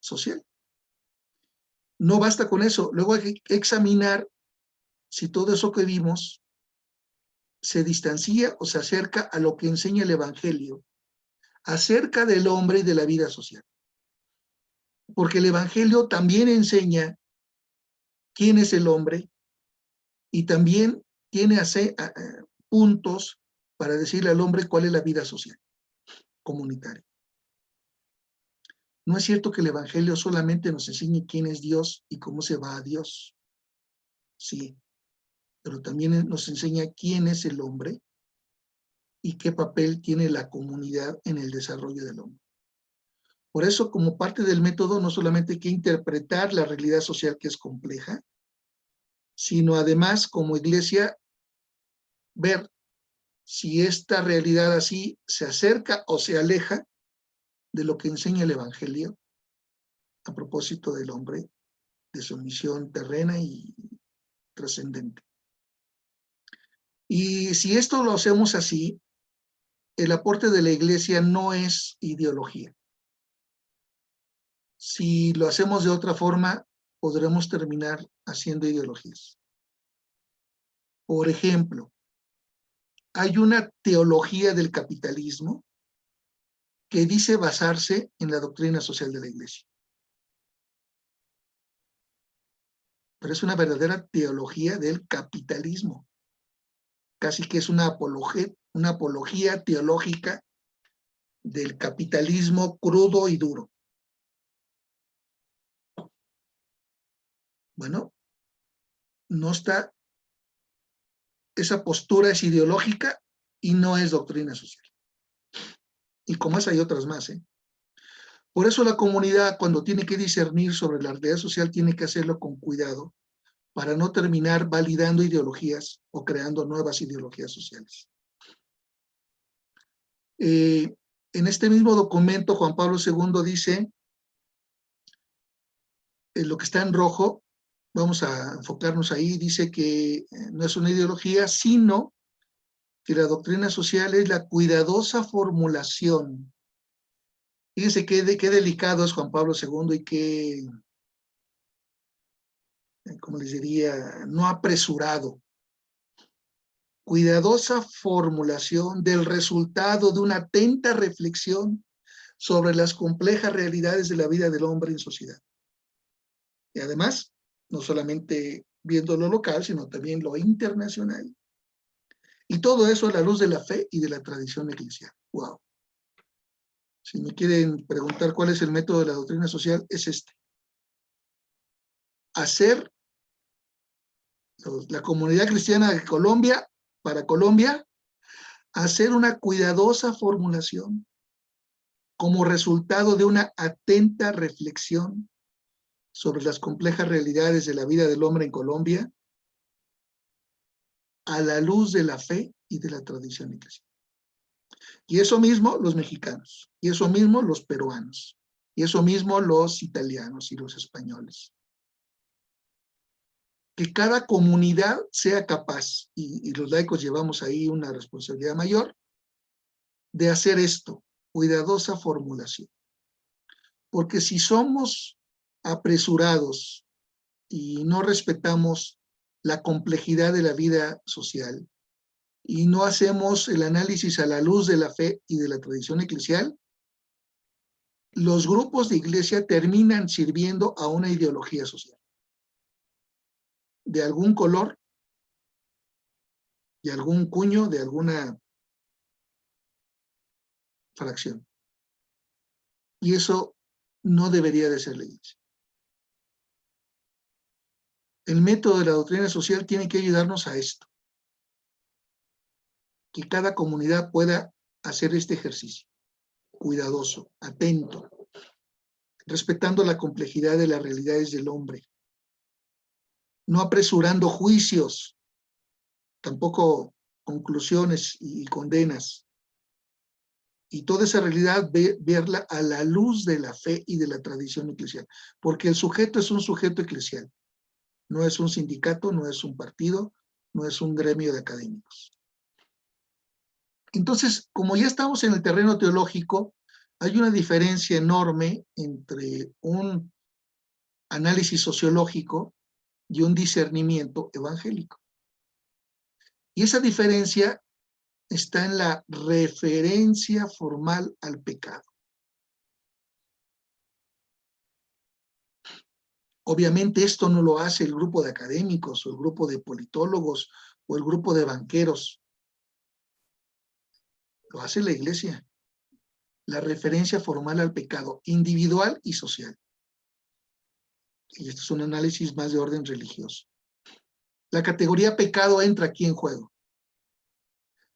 social. No basta con eso, luego hay que examinar si todo eso que vimos se distancia o se acerca a lo que enseña el Evangelio acerca del hombre y de la vida social. Porque el Evangelio también enseña quién es el hombre y también tiene puntos para decirle al hombre cuál es la vida social, comunitaria. No es cierto que el Evangelio solamente nos enseñe quién es Dios y cómo se va a Dios. Sí, pero también nos enseña quién es el hombre y qué papel tiene la comunidad en el desarrollo del hombre. Por eso, como parte del método, no solamente hay que interpretar la realidad social que es compleja, sino además, como iglesia, ver si esta realidad así se acerca o se aleja de lo que enseña el Evangelio a propósito del hombre, de su misión terrena y trascendente. Y si esto lo hacemos así, el aporte de la iglesia no es ideología. Si lo hacemos de otra forma, podremos terminar haciendo ideologías. Por ejemplo, hay una teología del capitalismo que dice basarse en la doctrina social de la iglesia. Pero es una verdadera teología del capitalismo. Casi que es una apología teológica del capitalismo crudo y duro. Bueno, no está, esa postura es ideológica y no es doctrina social. Y como esa hay otras más, ¿eh? Por eso la comunidad, cuando tiene que discernir sobre la realidad social, tiene que hacerlo con cuidado para no terminar validando ideologías o creando nuevas ideologías sociales. En este mismo documento, Juan Pablo II dice, lo que está en rojo, vamos a enfocarnos ahí, dice que no es una ideología, sino que la doctrina social es la cuidadosa formulación. Fíjense qué delicado es Juan Pablo II y qué, como les diría, no apresurado. Cuidadosa formulación del resultado de una atenta reflexión sobre las complejas realidades de la vida del hombre en sociedad. Y además, no solamente viendo lo local, sino también lo internacional. Y todo eso a la luz de la fe y de la tradición eclesial. ¡Wow! Si me quieren preguntar cuál es el método de la doctrina social, es este. Hacer la comunidad cristiana de Colombia, para Colombia, hacer una cuidadosa formulación como resultado de una atenta reflexión sobre las complejas realidades de la vida del hombre en Colombia a la luz de la fe y de la tradición eclesial. Y eso mismo los mexicanos, y eso mismo los peruanos, y eso mismo los italianos y los españoles. Que cada comunidad sea capaz, y los laicos llevamos ahí una responsabilidad mayor, de hacer esto, cuidadosa formulación. Porque si somos apresurados y no respetamos la complejidad de la vida social y no hacemos el análisis a la luz de la fe y de la tradición eclesial, los grupos de iglesia terminan sirviendo a una ideología social de algún color, de algún cuño, de alguna fracción. Y eso no debería de ser la Iglesia. El método de la doctrina social tiene que ayudarnos a esto, que cada comunidad pueda hacer este ejercicio, cuidadoso, atento, respetando la complejidad de las realidades del hombre, no apresurando juicios, tampoco conclusiones y condenas, y toda esa realidad verla a la luz de la fe y de la tradición eclesial, porque el sujeto es un sujeto eclesial, no es un sindicato, no es un partido, no es un gremio de académicos. Entonces, como ya estamos en el terreno teológico, hay una diferencia enorme entre un análisis sociológico y un discernimiento evangélico. Y esa diferencia está en la referencia formal al pecado. Obviamente esto no lo hace el grupo de académicos o el grupo de politólogos o el grupo de banqueros. Lo hace la Iglesia. La referencia formal al pecado individual y social. Y esto es un análisis más de orden religioso. La categoría pecado entra aquí en juego.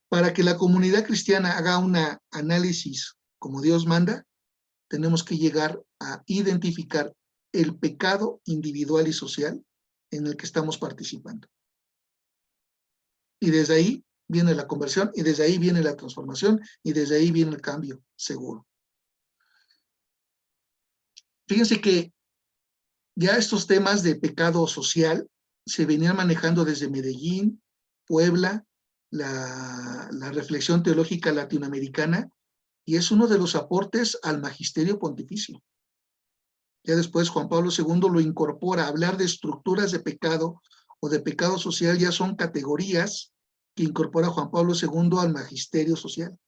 Para que la comunidad cristiana haga un análisis como Dios manda, tenemos que llegar a identificar el pecado individual y social en el que estamos participando. Y desde ahí viene la conversión, y desde ahí viene la transformación, y desde ahí viene el cambio seguro. Fíjense que ya estos temas de pecado social se venían manejando desde Medellín, Puebla, la reflexión teológica latinoamericana, y es uno de los aportes al magisterio pontificio. Ya después Juan Pablo II lo incorpora. Hablar de estructuras de pecado o de pecado social ya son categorías que incorpora Juan Pablo II al magisterio social,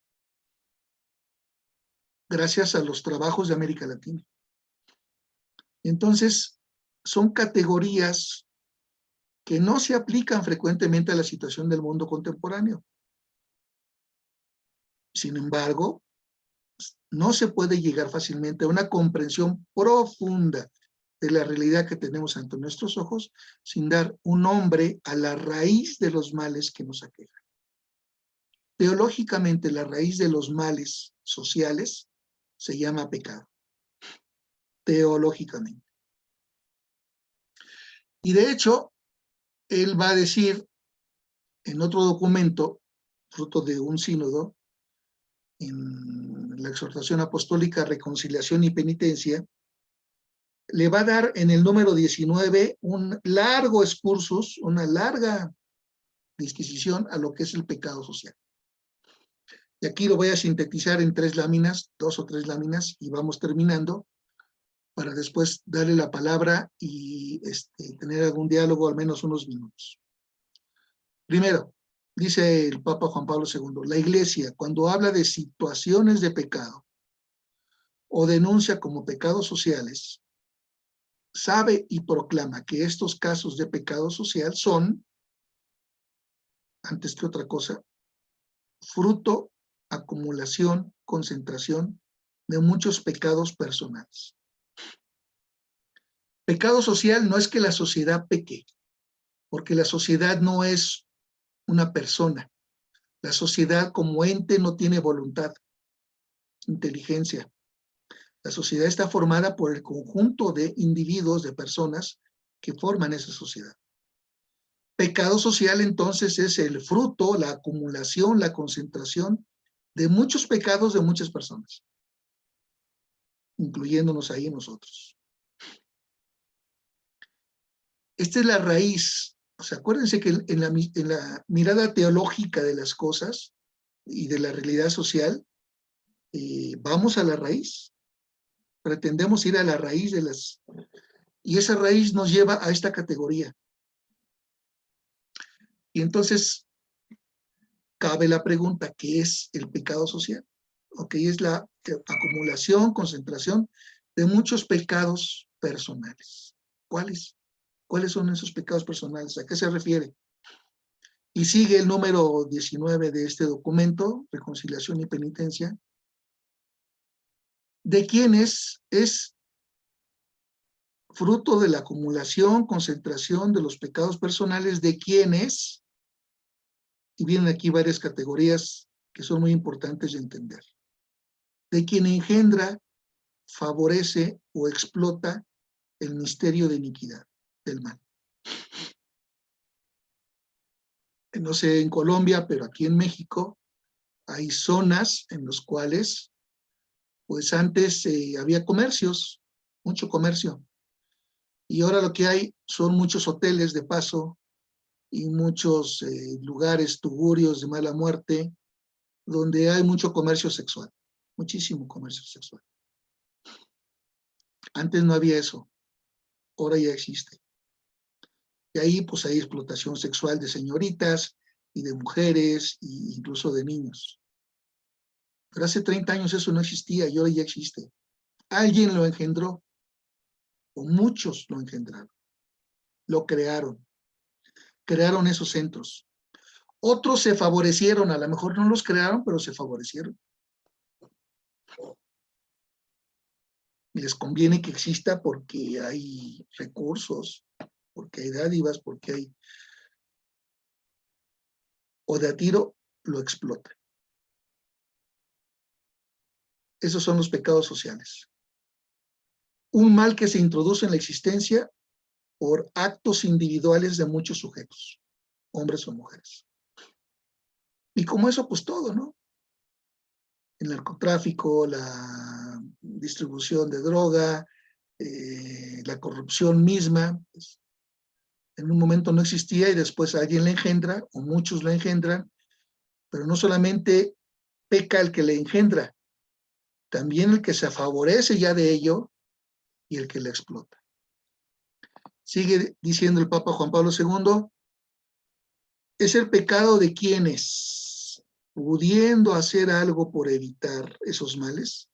gracias a los trabajos de América Latina. Entonces, son categorías que no se aplican frecuentemente a la situación del mundo contemporáneo. Sin embargo, no se puede llegar fácilmente a una comprensión profunda de la realidad que tenemos ante nuestros ojos sin dar un nombre a la raíz de los males que nos aquejan. Teológicamente, la raíz de los males sociales se llama pecado. Teológicamente. Y de hecho, él va a decir en otro documento, fruto de un sínodo, en la exhortación apostólica, reconciliación y penitencia, le va a dar en el número 19 un largo excursus, una larga disquisición a lo que es el pecado social. Y aquí lo voy a sintetizar en 3 láminas, 2 o 3 láminas, y vamos terminando, para después darle la palabra y tener algún diálogo, al menos unos minutos. Primero, dice el Papa Juan Pablo II, la Iglesia, cuando habla de situaciones de pecado o denuncia como pecados sociales, sabe y proclama que estos casos de pecado social son, antes que otra cosa, fruto, acumulación, concentración de muchos pecados personales. Pecado social no es que la sociedad peque, porque la sociedad no es una persona. La sociedad como ente no tiene voluntad, inteligencia. La sociedad está formada por el conjunto de individuos, de personas que forman esa sociedad. Pecado social, entonces, es el fruto, la acumulación, la concentración de muchos pecados de muchas personas, incluyéndonos ahí nosotros. Esta es la raíz. O sea, acuérdense que en la mirada teológica de las cosas y de la realidad social, vamos a la raíz. Pretendemos ir a la raíz de las... Y esa raíz nos lleva a esta categoría. Y entonces, cabe la pregunta, ¿qué es el pecado social? Ok, es la acumulación, concentración de muchos pecados personales. ¿Cuáles? ¿Cuáles son esos pecados personales? ¿A qué se refiere? Y sigue el número 19 de este documento, Reconciliación y Penitencia. de quienes es fruto de la acumulación, concentración de los pecados personales de quienes, y vienen aquí varias categorías que son muy importantes de entender, de quien engendra, favorece o explota el misterio de iniquidad del mal. No sé en Colombia, pero aquí en México hay zonas en las cuales, pues antes había comercios, mucho comercio, y ahora lo que hay son muchos hoteles de paso y muchos lugares tugurios de mala muerte, donde hay mucho comercio sexual, muchísimo comercio sexual. Antes no había eso, ahora ya existe. Y ahí pues hay explotación sexual de señoritas y de mujeres e incluso de niños. Pero hace 30 años eso no existía y ahora ya existe. Alguien lo engendró, o muchos lo engendraron, lo crearon esos centros. Otros se favorecieron, a lo mejor no los crearon, pero se favorecieron. Y les conviene que exista porque hay recursos, porque hay dádivas, porque hay... O de a tiro lo explota. Esos son los pecados sociales. Un mal que se introduce en la existencia por actos individuales de muchos sujetos, hombres o mujeres. Y como eso, pues todo, ¿no? El narcotráfico, la distribución de droga, la corrupción misma, pues, en un momento no existía y después alguien la engendra, o muchos la engendran, pero no solamente peca el que le engendra, también el que se favorece ya de ello y el que la explota. Sigue diciendo el Papa Juan Pablo II, es el pecado de quienes, pudiendo hacer algo por evitar esos males,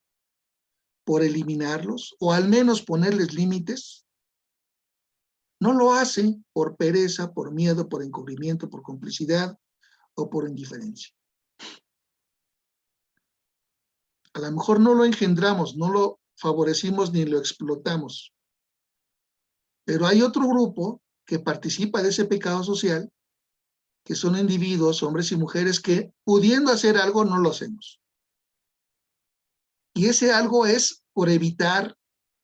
por eliminarlos, o al menos ponerles límites, no lo hacen por pereza, por miedo, por encubrimiento, por complicidad o por indiferencia. A lo mejor no lo engendramos, no lo favorecimos ni lo explotamos, pero hay otro grupo que participa de ese pecado social, que son individuos, hombres y mujeres, que pudiendo hacer algo no lo hacemos. Y ese algo es por evitar,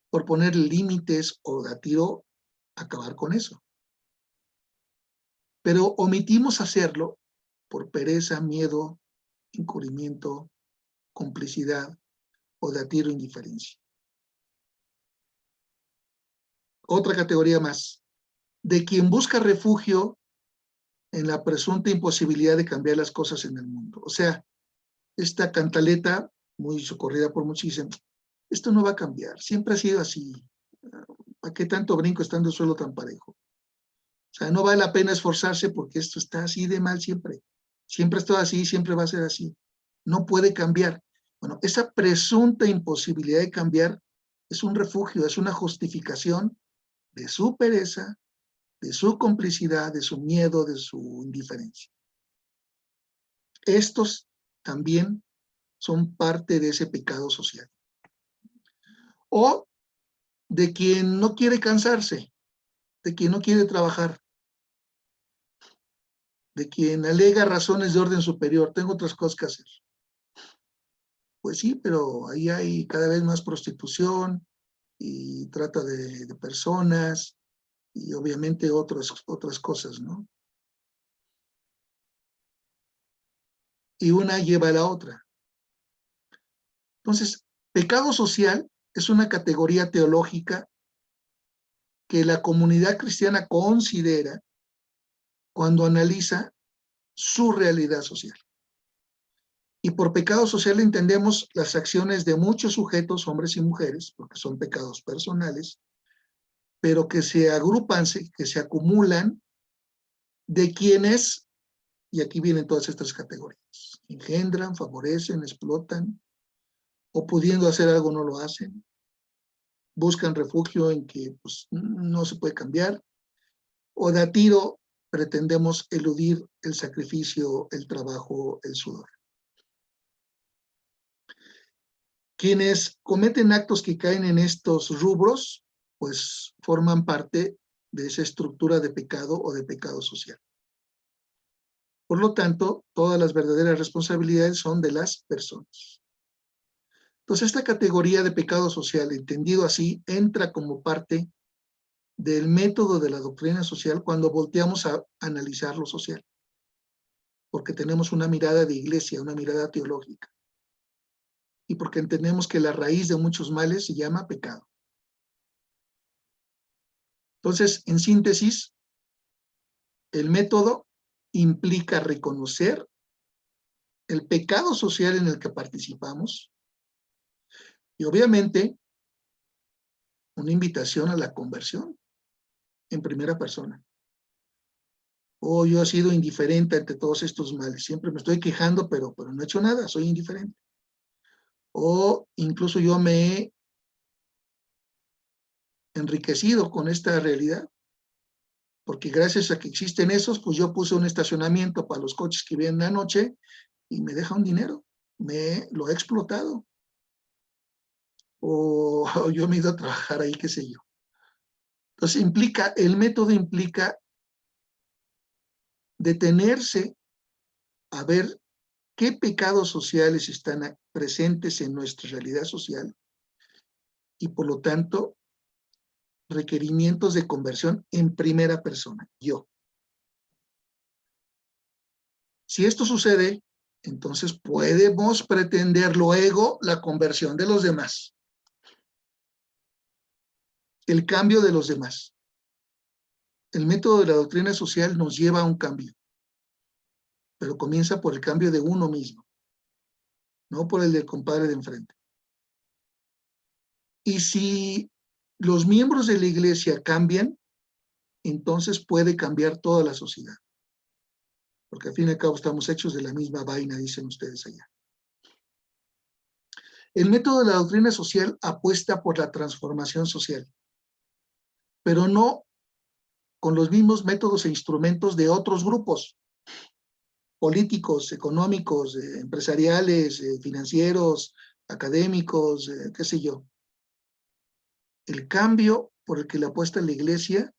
por poner límites o de a tiro acabar con eso. Pero omitimos hacerlo por pereza, miedo, encubrimiento, complicidad o de a tiro indiferencia. Otra categoría más, de quien busca refugio en la presunta imposibilidad de cambiar las cosas en el mundo. O sea, esta cantaleta, muy socorrida por muchos, dicen, esto no va a cambiar, siempre ha sido así. ¿Para qué tanto brinco estando el suelo tan parejo? O sea, no vale la pena esforzarse porque esto está así de mal siempre. Siempre ha estado así, siempre va a ser así. No puede cambiar. Bueno, esa presunta imposibilidad de cambiar es un refugio, es una justificación de su pereza, de su complicidad, de su miedo, de su indiferencia. Estos también son parte de ese pecado social. O de quien no quiere cansarse, de quien no quiere trabajar, de quien alega razones de orden superior, tengo otras cosas que hacer. Pues sí, pero ahí hay cada vez más prostitución y trata de personas y obviamente otras cosas, ¿no? Y una lleva a la otra. Entonces, pecado social es una categoría teológica que la comunidad cristiana considera cuando analiza su realidad social. Y por pecado social entendemos las acciones de muchos sujetos, hombres y mujeres, porque son pecados personales, pero que se agrupan, que se acumulan de quienes, y aquí vienen todas estas categorías, engendran, favorecen, explotan, o pudiendo hacer algo no lo hacen, buscan refugio en que pues, no se puede cambiar, o de a tiro pretendemos eludir el sacrificio, el trabajo, el sudor. Quienes cometen actos que caen en estos rubros, pues forman parte de esa estructura de pecado o de pecado social. Por lo tanto, todas las verdaderas responsabilidades son de las personas. Entonces, esta categoría de pecado social, entendido así, entra como parte del método de la doctrina social cuando volteamos a analizar lo social, porque tenemos una mirada de iglesia, una mirada teológica, y porque entendemos que la raíz de muchos males se llama pecado. Entonces, en síntesis, el método implica reconocer el pecado social en el que participamos y obviamente una invitación a la conversión en primera persona. Oh, yo he sido indiferente ante todos estos males, siempre me estoy quejando, pero no he hecho nada, soy indiferente. O incluso yo me he enriquecido con esta realidad, porque gracias a que existen esos, pues yo puse un estacionamiento para los coches que vienen la noche y me deja un dinero, lo he explotado. O yo me he ido a trabajar ahí, qué sé yo. Entonces el método implica detenerse a ver qué pecados sociales están presentes en nuestra realidad social y por lo tanto requerimientos de conversión en primera persona, yo. Si esto sucede, entonces podemos pretender luego la conversión de los demás, el cambio de los demás. El método de la doctrina social nos lleva a un cambio, pero comienza por el cambio de uno mismo, no por el del compadre de enfrente. Y si los miembros de la iglesia cambian, entonces puede cambiar toda la sociedad. Porque al fin y al cabo estamos hechos de la misma vaina, dicen ustedes allá. El método de la doctrina social apuesta por la transformación social, pero no con los mismos métodos e instrumentos de otros grupos políticos, económicos, empresariales, financieros, académicos, qué sé yo. El cambio por el que le apuesta la iglesia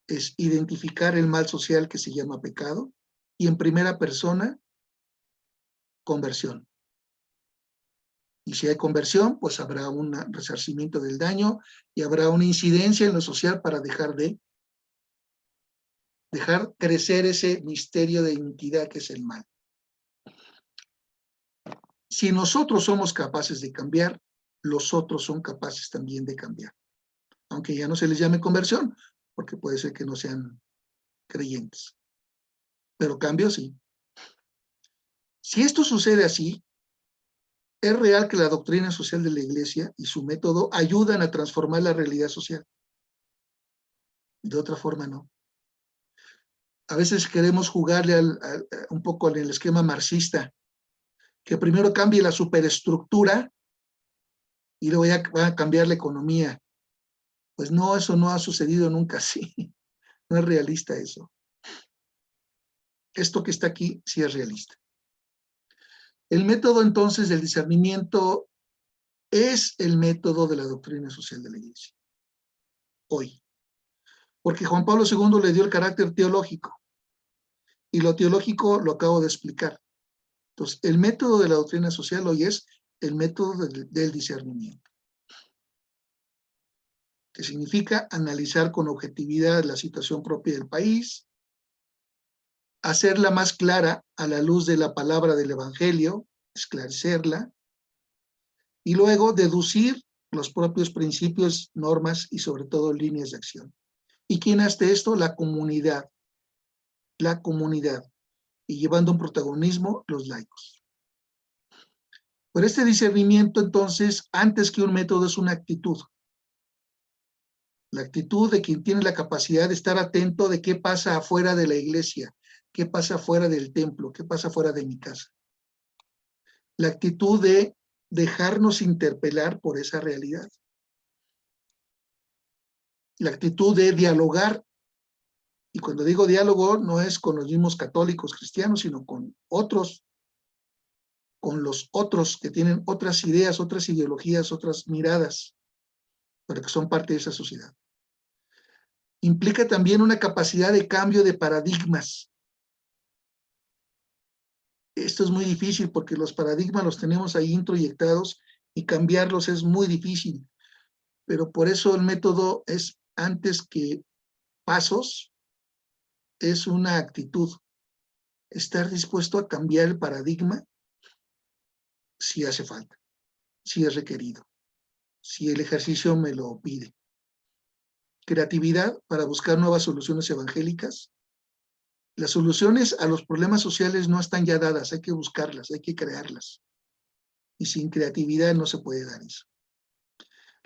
es identificar el mal social que se llama pecado y en primera persona, conversión. Y si hay conversión, pues habrá un resarcimiento del daño y habrá una incidencia en lo social para dejar crecer ese misterio de iniquidad que es el mal. Si nosotros somos capaces de cambiar, los otros son capaces también de cambiar. Aunque ya no se les llame conversión, porque puede ser que no sean creyentes. Pero cambio sí. Si esto sucede así, es real que la doctrina social de la iglesia y su método ayudan a transformar la realidad social. De otra forma, no. A veces queremos jugarle un poco en el esquema marxista, que primero cambie la superestructura y luego va a cambiar la economía. Pues no, eso no ha sucedido nunca así. No es realista eso. Esto que está aquí sí es realista. El método entonces del discernimiento es el método de la doctrina social de la iglesia. Hoy. Porque Juan Pablo II le dio el carácter teológico. Y lo teológico lo acabo de explicar. Entonces, el método de la doctrina social hoy es el método del discernimiento, que significa analizar con objetividad la situación propia del país, hacerla más clara a la luz de la palabra del Evangelio, esclarecerla, y luego deducir los propios principios, normas y sobre todo líneas de acción. ¿Y quién hace esto? La comunidad. La comunidad. Y llevando un protagonismo, los laicos. Pero este discernimiento, entonces, antes que un método, es una actitud. La actitud de quien tiene la capacidad de estar atento de qué pasa afuera de la iglesia, qué pasa afuera del templo, qué pasa afuera de mi casa. La actitud de dejarnos interpelar por esa realidad. La actitud de dialogar. Y cuando digo diálogo, no es con los mismos católicos cristianos, sino con otros con los otros que tienen otras ideas, otras ideologías, otras miradas, pero que son parte de esa sociedad. Implica también una capacidad de cambio de paradigmas. Esto es muy difícil porque los paradigmas los tenemos ahí introyectados y cambiarlos es muy difícil. Pero por eso el método es, antes que pasos, es una actitud. Estar dispuesto a cambiar el paradigma si hace falta, si es requerido, si el ejercicio me lo pide. Creatividad para buscar nuevas soluciones evangélicas. Las soluciones a los problemas sociales no están ya dadas, hay que buscarlas, hay que crearlas. Y sin creatividad no se puede dar eso.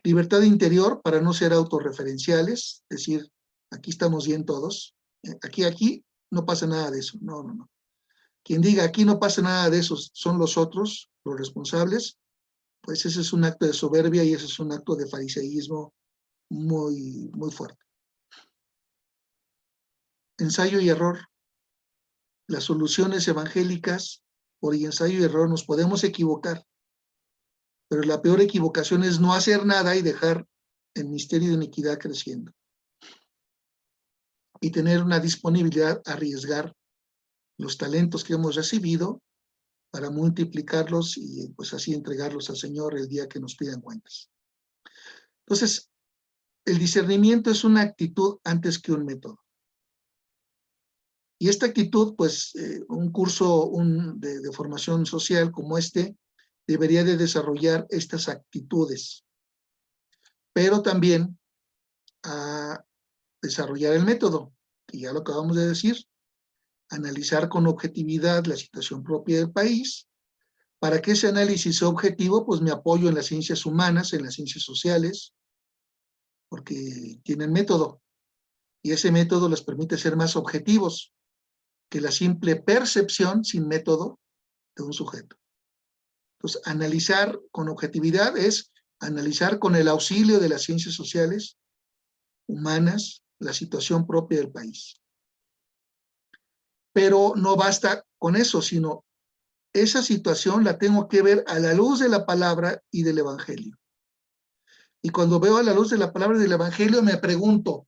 Libertad interior para no ser autorreferenciales, es decir, aquí estamos bien todos, aquí no pasa nada de eso, no. Quien diga aquí no pasa nada de eso son los otros, los responsables, pues ese es un acto de soberbia y ese es un acto de fariseísmo muy, muy fuerte. Ensayo y error. Las soluciones evangélicas, por ensayo y error, nos podemos equivocar, pero la peor equivocación es no hacer nada y dejar el misterio de iniquidad creciendo. Y tener una disponibilidad a arriesgar los talentos que hemos recibido para multiplicarlos y pues así entregarlos al Señor el día que nos pidan cuentas. Entonces, el discernimiento es una actitud antes que un método. Y esta actitud, pues, un curso de formación social como este debería de desarrollar estas actitudes, pero también a desarrollar el método, que ya lo acabamos de decir, analizar con objetividad la situación propia del país. Para que ese análisis sea objetivo, pues me apoyo en las ciencias humanas, en las ciencias sociales, porque tienen método, y ese método les permite ser más objetivos que la simple percepción sin método de un sujeto. Entonces, analizar con objetividad es analizar con el auxilio de las ciencias sociales, humanas, la situación propia del país. Pero no basta con eso, sino esa situación la tengo que ver a la luz de la palabra y del evangelio. Y cuando veo a la luz de la palabra y del evangelio me pregunto,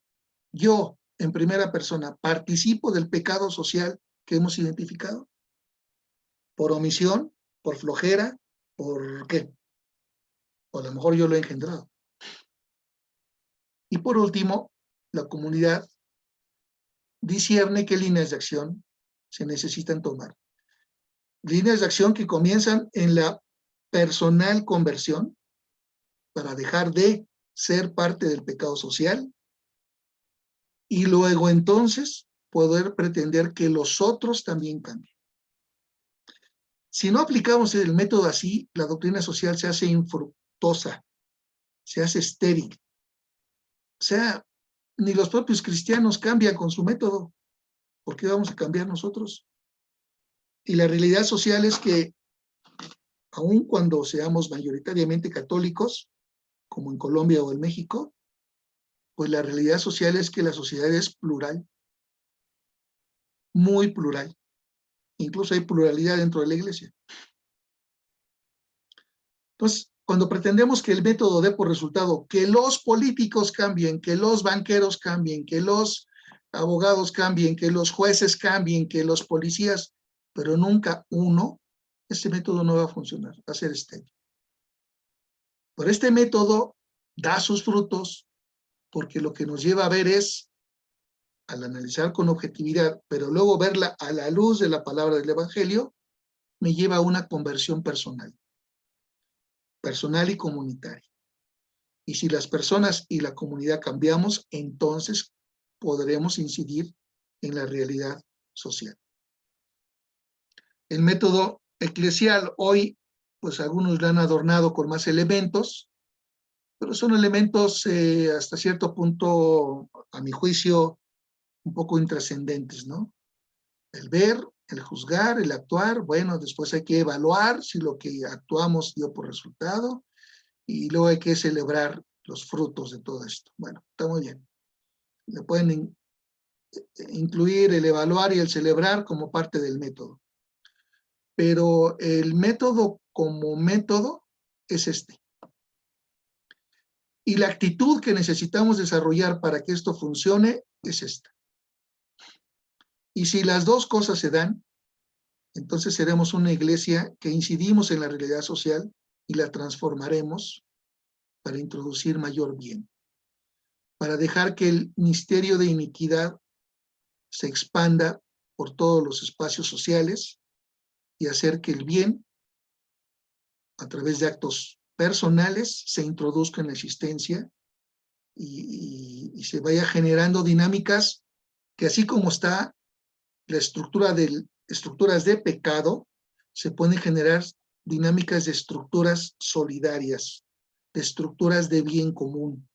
yo en primera persona, ¿participo del pecado social que hemos identificado? ¿Por omisión? ¿Por flojera? ¿Por qué? O a lo mejor yo lo he engendrado. Y por último, la comunidad discierne qué líneas de acción se necesitan tomar. Líneas de acción que comienzan en la personal conversión para dejar de ser parte del pecado social y luego entonces poder pretender que los otros también cambien. Si no aplicamos el método así, la doctrina social se hace infructuosa, se hace estéril. O sea, ni los propios cristianos cambian con su método. ¿Por qué vamos a cambiar nosotros? Y la realidad social es que, aun cuando seamos mayoritariamente católicos, como en Colombia o en México, pues la realidad social es que la sociedad es plural, muy plural. Incluso hay pluralidad dentro de la iglesia. Entonces, cuando pretendemos que el método dé por resultado que los políticos cambien, que los banqueros cambien, que los abogados cambien, que los jueces cambien, que los policías, pero nunca uno, este método no va a funcionar, va a ser estéril. Pero este método da sus frutos porque lo que nos lleva a ver es, al analizar con objetividad, pero luego verla a la luz de la palabra del Evangelio, me lleva a una conversión personal y comunitaria. Y si las personas y la comunidad cambiamos, entonces podremos incidir en la realidad social. El método eclesial hoy, pues algunos lo han adornado con más elementos, pero son elementos hasta cierto punto, a mi juicio, un poco intrascendentes, ¿no? El ver, el juzgar, el actuar, bueno, después hay que evaluar si lo que actuamos dio por resultado, y luego hay que celebrar los frutos de todo esto. Bueno, está muy bien. Le pueden incluir el evaluar y el celebrar como parte del método. pero el método como método es este. Y la actitud que necesitamos desarrollar para que esto funcione es esta. Y si las dos cosas se dan, entonces seremos una iglesia que incidimos en la realidad social y la transformaremos para introducir mayor bien, para dejar que el misterio de iniquidad se expanda por todos los espacios sociales y hacer que el bien, a través de actos personales, se introduzca en la existencia y se vaya generando dinámicas que, así como está la estructuras de pecado, se pueden generar dinámicas de estructuras solidarias, de estructuras de bien común,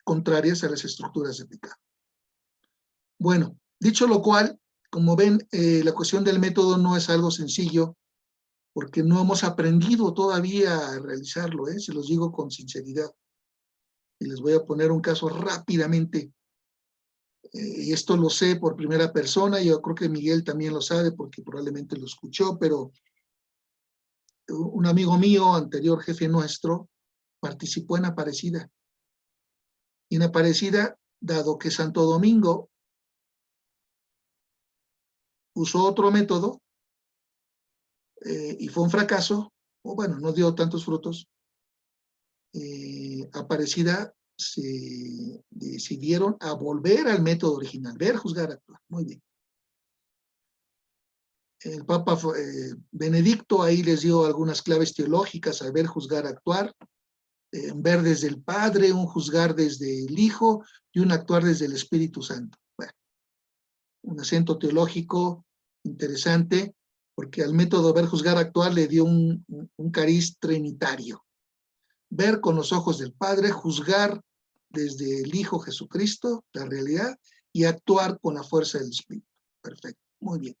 contrarias a las estructuras de pecado. Bueno, dicho lo cual, como ven, la cuestión del método no es algo sencillo, porque no hemos aprendido todavía a realizarlo, se los digo con sinceridad. Y les voy a poner un caso rápidamente. Y esto lo sé por primera persona, yo creo que Miguel también lo sabe porque probablemente lo escuchó, pero un amigo mío, anterior jefe nuestro, participó en Aparecida. Y en Aparecida, dado que Santo Domingo usó otro método y fue un fracaso, o bueno, no dio tantos frutos, Aparecida se decidieron a volver al método original, ver, juzgar, actuar. Muy bien. El Papa Benedicto ahí les dio algunas claves teológicas a ver, juzgar, actuar, ver desde el Padre, un juzgar desde el Hijo y un actuar desde el Espíritu Santo. Bueno, un acento teológico interesante, porque al método ver, juzgar, actuar le dio un cariz trinitario. Ver con los ojos del Padre, juzgar desde el Hijo Jesucristo, la realidad, y actuar con la fuerza del Espíritu. Perfecto, muy bien.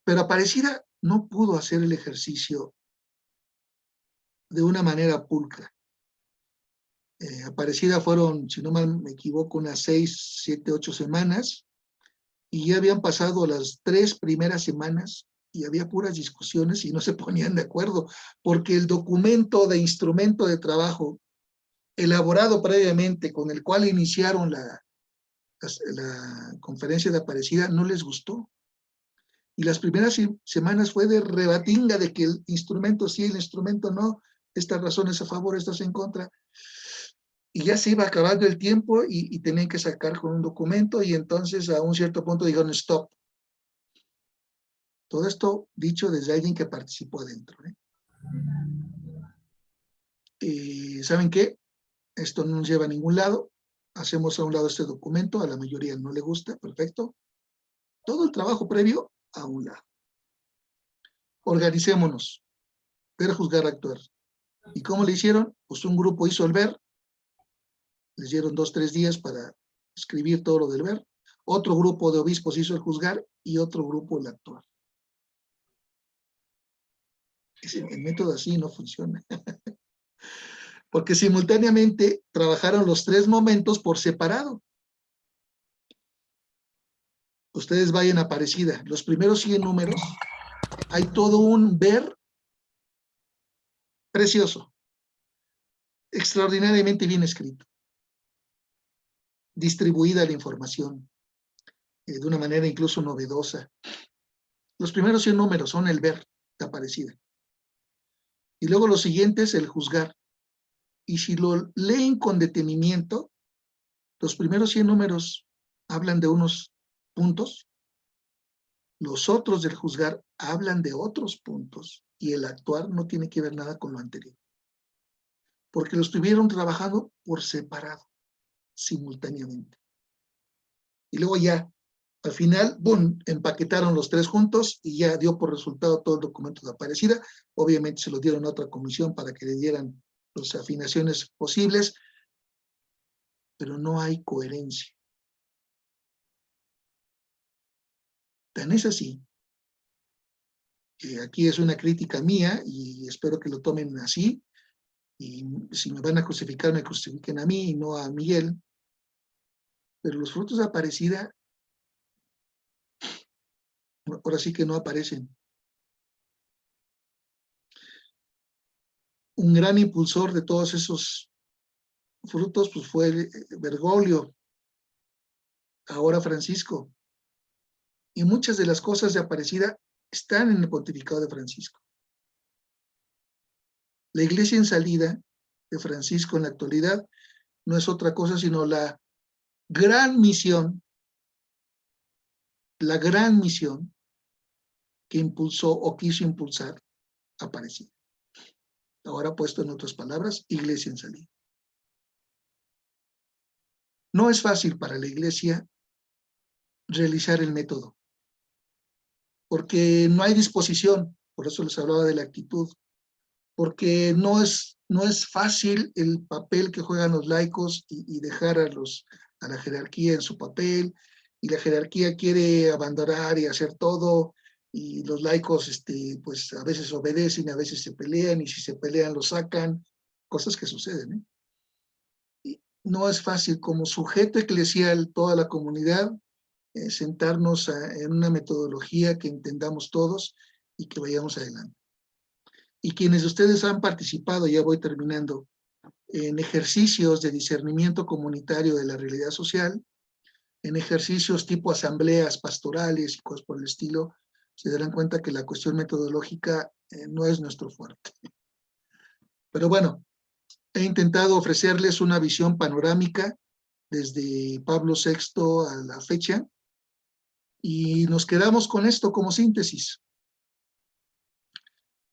Pero Aparecida no pudo hacer el ejercicio de una manera pulcra. Aparecida fueron, si no mal me equivoco, unas 6, 7, 8 semanas, y ya habían pasado las 3 primeras semanas y había puras discusiones y no se ponían de acuerdo, porque el documento de instrumento de trabajo elaborado previamente, con el cual iniciaron la conferencia de Aparecida, no les gustó. Y las primeras semanas fue de rebatinga de que el instrumento sí, el instrumento no, estas razones a favor, estas en contra. Y ya se iba acabando el tiempo y tenían que sacar con un documento, y entonces a un cierto punto dijeron stop. Todo esto dicho desde alguien que participó adentro. ¿Saben qué? Esto no nos lleva a ningún lado. Hacemos a un lado este documento, a la mayoría no le gusta, perfecto. Todo el trabajo previo a un lado. Organicémonos. Ver, juzgar, actuar. ¿Y cómo le hicieron? Pues un grupo hizo el ver, les dieron 2, 3 días para escribir todo lo del ver. Otro grupo de obispos hizo el juzgar y otro grupo el actuar. El método así no funciona. Porque simultáneamente trabajaron los 3 momentos por separado. Ustedes vayan a Aparecida. Los primeros 100 números, hay todo un ver precioso, extraordinariamente bien escrito, distribuida la información de una manera incluso novedosa. Los primeros 100 números son el ver de Aparecida. Y luego los siguientes, el juzgar. Y si lo leen con detenimiento, los primeros 100 números hablan de unos puntos, los otros del juzgar hablan de otros puntos, y el actuar no tiene que ver nada con lo anterior. Porque lo estuvieron trabajando por separado, simultáneamente. Y luego ya, al final, ¡boom!, empaquetaron los 3 juntos y ya dio por resultado todo el documento de Aparecida. Obviamente se lo dieron a otra comisión para que le dieran las afinaciones posibles, pero no hay coherencia. Tan es así que aquí es una crítica mía y espero que lo tomen así, y si me van a crucificar, me crucifiquen a mí y no a Miguel, pero los frutos de Aparecida ahora sí que no aparecen. Un gran impulsor de todos esos frutos pues fue Bergoglio, ahora Francisco. Y muchas de las cosas de Aparecida están en el pontificado de Francisco. La iglesia en salida de Francisco en la actualidad no es otra cosa sino la gran misión que impulsó o quiso impulsar Aparecida. Ahora puesto en otras palabras, iglesia en salida. No es fácil para la iglesia realizar el método, porque no hay disposición, por eso les hablaba de la actitud, porque no es fácil el papel que juegan los laicos y dejar a la jerarquía en su papel, y la jerarquía quiere abandonar y hacer todo, y los laicos pues a veces obedecen, a veces se pelean, y si se pelean lo sacan, cosas que suceden, ¿eh? Y no es fácil como sujeto eclesial, toda la comunidad, sentarnos en una metodología que entendamos todos y que vayamos adelante. Y quienes de ustedes han participado, ya voy terminando, en ejercicios de discernimiento comunitario de la realidad social, en ejercicios tipo asambleas pastorales y cosas por el estilo, se darán cuenta que la cuestión metodológica no es nuestro fuerte. Pero bueno, he intentado ofrecerles una visión panorámica desde Pablo VI a la fecha, y nos quedamos con esto como síntesis.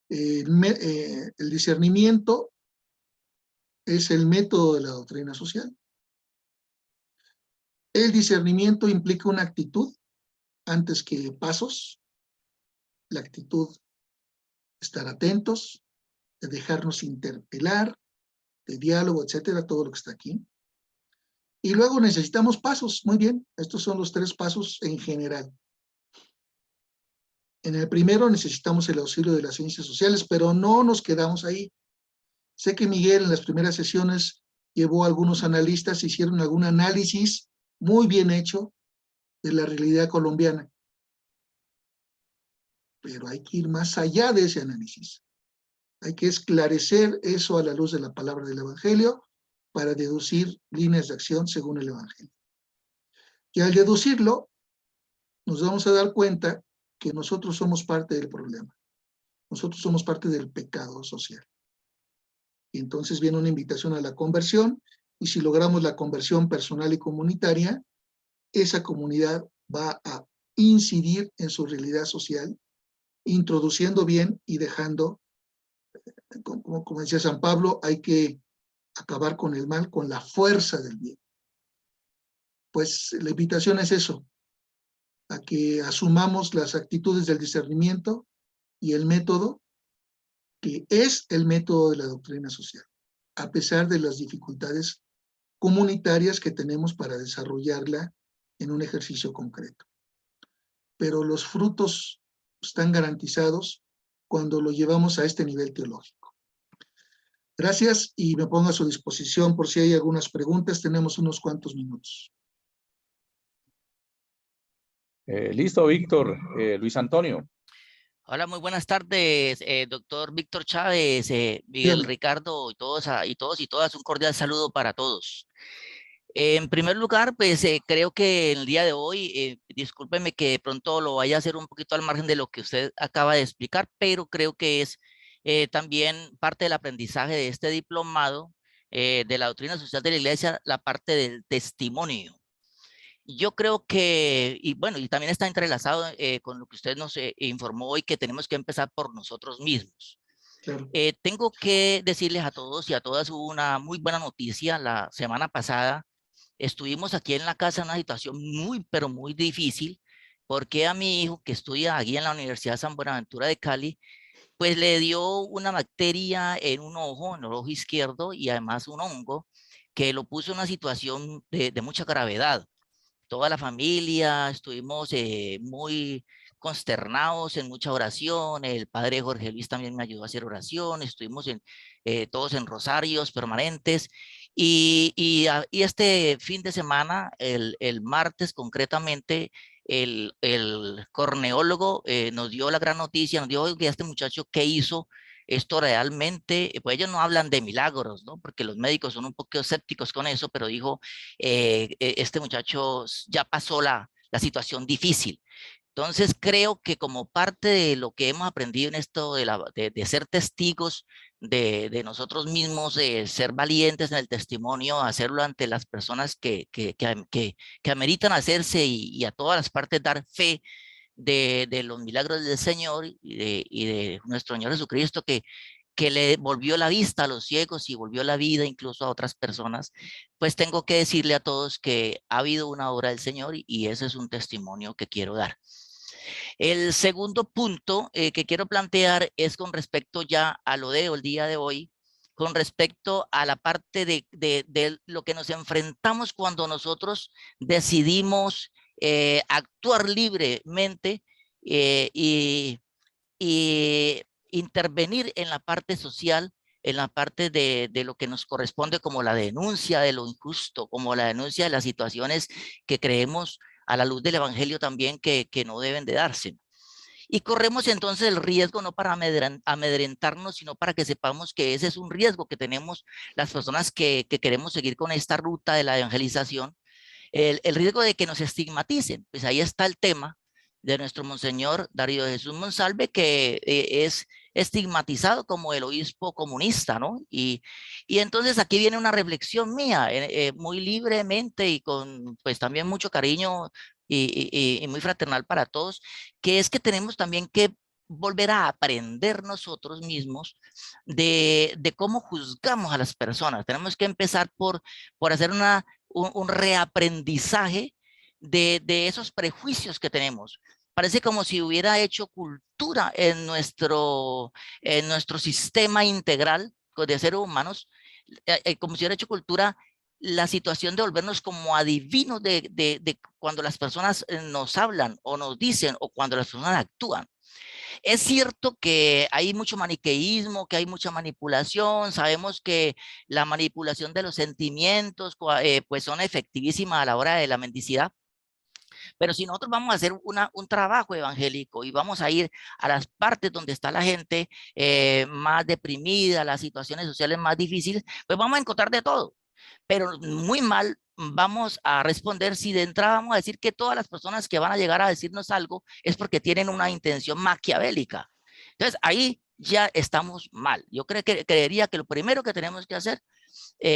El discernimiento es el método de la doctrina social. El discernimiento implica una actitud antes que pasos. La actitud de estar atentos, de dejarnos interpelar, de diálogo, etcétera, todo lo que está aquí. Y luego necesitamos pasos. Muy bien, estos son los 3 pasos en general. En el primero necesitamos el auxilio de las ciencias sociales, pero no nos quedamos ahí. Sé que Miguel en las primeras sesiones llevó a algunos analistas, hicieron algún análisis muy bien hecho de la realidad colombiana. Pero hay que ir más allá de ese análisis. Hay que esclarecer eso a la luz de la palabra del Evangelio para deducir líneas de acción según el Evangelio. Y al deducirlo, nos vamos a dar cuenta que nosotros somos parte del problema. Nosotros somos parte del pecado social. Y entonces viene una invitación a la conversión, y si logramos la conversión personal y comunitaria, esa comunidad va a incidir en su realidad social, introduciendo bien y dejando, como decía San Pablo, hay que acabar con el mal con la fuerza del bien. Pues la invitación es eso, a que asumamos las actitudes del discernimiento y el método, que es el método de la doctrina social, a pesar de las dificultades comunitarias que tenemos para desarrollarla en un ejercicio concreto. Pero los frutos están garantizados cuando lo llevamos a este nivel teológico. Gracias, y me pongo a su disposición por si hay algunas preguntas. Tenemos unos cuantos minutos. Listo, Víctor. Luis Antonio. Hola, muy buenas tardes, doctor Víctor Chávez, Miguel Dígame. Ricardo y todos, y todas, un cordial saludo para todos. En primer lugar, pues creo que el día de hoy, discúlpeme que de pronto lo vaya a hacer un poquito al margen de lo que usted acaba de explicar, pero creo que es también parte del aprendizaje de este diplomado de la doctrina social de la Iglesia, la parte del testimonio. Yo creo que, y bueno, y también está entrelazado con lo que usted nos informó hoy, que tenemos que empezar por nosotros mismos. Claro. Tengo que decirles a todos y a todas una muy buena noticia. La semana pasada estuvimos aquí en la casa en una situación muy, pero muy difícil, porque a mi hijo que estudia aquí en la Universidad San Buenaventura de Cali, pues le dio una bacteria en el ojo izquierdo, y además un hongo que lo puso en una situación de mucha gravedad. Toda la familia estuvimos muy consternados en mucha oración. El padre Jorge Luis también me ayudó a hacer oración. Estuvimos todos en rosarios permanentes. Y este fin de semana, el martes concretamente, el corneólogo nos dio la gran noticia, nos dijo que este muchacho, ¿qué hizo? Esto realmente, pues ellos no hablan de milagros, ¿no? Porque los médicos son un poco escépticos con eso, pero dijo, este muchacho ya pasó la situación difícil. Entonces creo que como parte de lo que hemos aprendido en esto de ser testigos de nosotros mismos, de ser valientes en el testimonio, hacerlo ante las personas que ameritan hacerse y a todas las partes dar fe de los milagros del Señor y de nuestro Señor Jesucristo que le volvió la vista a los ciegos y volvió la vida incluso a otras personas, pues tengo que decirle a todos que ha habido una obra del Señor y ese es un testimonio que quiero dar. El segundo punto que quiero plantear es con respecto ya a lo de el día de hoy, con respecto a la parte de lo que nos enfrentamos cuando nosotros decidimos actuar libremente y intervenir en la parte social, en la parte de lo que nos corresponde como la denuncia de lo injusto, como la denuncia de las situaciones que creemos a la luz del evangelio también que no deben de darse. Y corremos entonces el riesgo no para amedrentarnos, sino para que sepamos que ese es un riesgo que tenemos las personas que queremos seguir con esta ruta de la evangelización, el riesgo de que nos estigmaticen. Pues ahí está el tema de nuestro Monseñor Darío de Jesús Monsalve, que es estigmatizado como el obispo comunista, ¿no? Y entonces aquí viene una reflexión mía, muy libremente y con pues también mucho cariño y muy fraternal para todos, que es que tenemos también que volver a aprender nosotros mismos de cómo juzgamos a las personas. Tenemos que empezar por hacer un reaprendizaje de esos prejuicios que tenemos. Parece como si hubiera hecho cultura en nuestro sistema integral de seres humanos, como si hubiera hecho cultura la situación de volvernos como adivinos de cuando las personas nos hablan o nos dicen o cuando las personas actúan. Es cierto que hay mucho maniqueísmo, que hay mucha manipulación, sabemos que la manipulación de los sentimientos pues son efectivísimas a la hora de la mendicidad, pero si nosotros vamos a hacer un trabajo evangélico y vamos a ir a las partes donde está la gente más deprimida, las situaciones sociales más difíciles, pues vamos a encontrar de todo. Pero muy mal vamos a responder si de entrada vamos a decir que todas las personas que van a llegar a decirnos algo es porque tienen una intención maquiavélica. Entonces ahí ya estamos mal. Yo creería que lo primero que tenemos que hacer,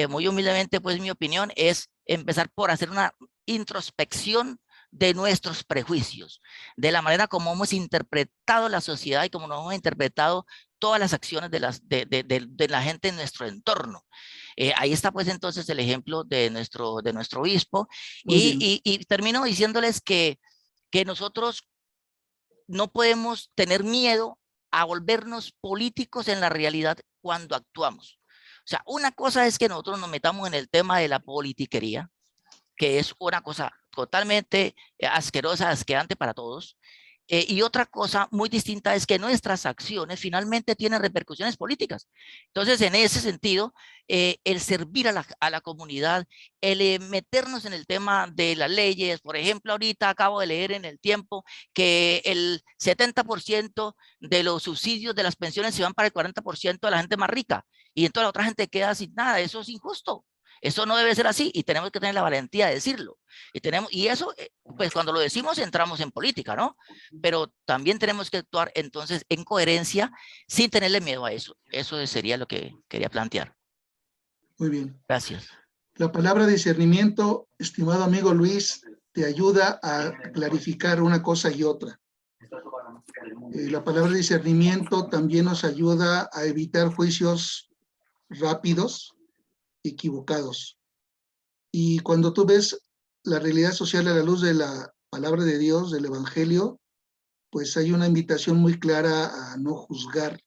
muy humildemente, pues mi opinión, es empezar por hacer una introspección de nuestros prejuicios, de la manera como hemos interpretado la sociedad y como nos hemos interpretado todas las acciones de la gente en nuestro entorno. Ahí está pues entonces el ejemplo de nuestro obispo y termino diciéndoles que nosotros no podemos tener miedo a volvernos políticos en la realidad cuando actuamos. O sea, una cosa es que nosotros nos metamos en el tema de la politiquería, que es una cosa totalmente asquerosa, asqueante para todos. Y otra cosa muy distinta es que nuestras acciones finalmente tienen repercusiones políticas. Entonces, en ese sentido, el servir a la comunidad, el meternos en el tema de las leyes, por ejemplo, ahorita acabo de leer en El Tiempo que el 70% de los subsidios de las pensiones se van para el 40% de la gente más rica y entonces la otra gente queda sin nada. Eso es injusto. Eso no debe ser así y tenemos que tener la valentía de decirlo. Y eso, pues cuando lo decimos entramos en política, ¿no? Pero también tenemos que actuar entonces en coherencia sin tenerle miedo a eso. Eso sería lo que quería plantear. Muy bien. Gracias. La palabra discernimiento, estimado amigo Luis, te ayuda a clarificar una cosa y otra. La palabra discernimiento también nos ayuda a evitar juicios rápidos, equivocados. Y cuando tú ves la realidad social a la luz de la palabra de Dios, del Evangelio, pues hay una invitación muy clara a no juzgar,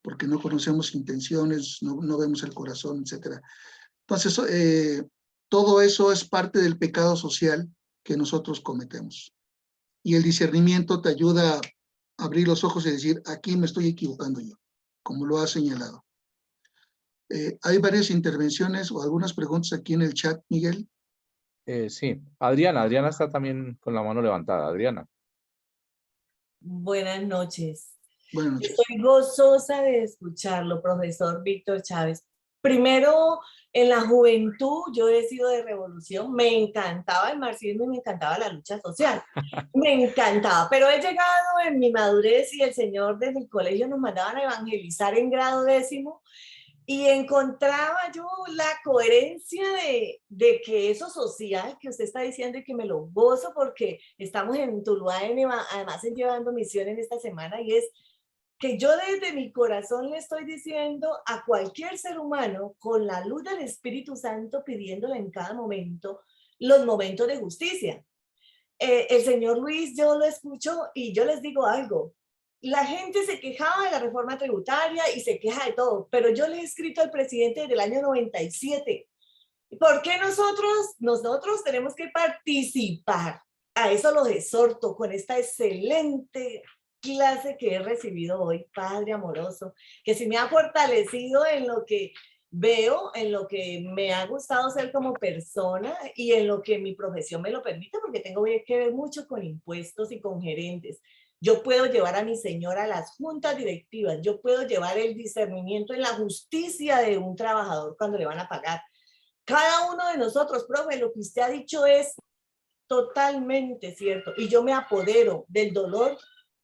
porque no conocemos intenciones, no vemos el corazón, etc. Entonces, todo eso es parte del pecado social que nosotros cometemos. Y el discernimiento te ayuda a abrir los ojos y decir, aquí me estoy equivocando yo, como lo ha señalado. Hay varias intervenciones o algunas preguntas aquí en el chat, Miguel. Sí, Adriana está también con la mano levantada. Adriana. Buenas noches. Buenas noches. Estoy gozosa de escucharlo, profesor Víctor Chávez. Primero, en la juventud yo he sido de revolución, me encantaba el marxismo y me encantaba la lucha social, me encantaba, pero he llegado en mi madurez y el señor desde el colegio nos mandaban a evangelizar en grado 10º y encontraba yo la coherencia de que eso social que usted está diciendo y que me lo gozo porque estamos en Tuluá, además llevando misión en esta semana y es que yo desde mi corazón le estoy diciendo a cualquier ser humano con la luz del Espíritu Santo pidiéndole en cada momento los momentos de justicia. El señor Luis, yo lo escucho y yo les digo algo. La gente se quejaba de la reforma tributaria y se queja de todo, pero yo le he escrito al presidente desde el año 97. ¿Por qué nosotros tenemos que participar? A eso los exhorto con esta excelente clase que he recibido hoy, Padre amoroso, que sí me ha fortalecido en lo que veo, en lo que me ha gustado ser como persona y en lo que mi profesión me lo permite, porque tengo que ver mucho con impuestos y con gerentes. Yo puedo llevar a mi señora a las juntas directivas, yo puedo llevar el discernimiento en la justicia de un trabajador cuando le van a pagar. Cada uno de nosotros, profe, lo que usted ha dicho es totalmente cierto. Y yo me apodero del dolor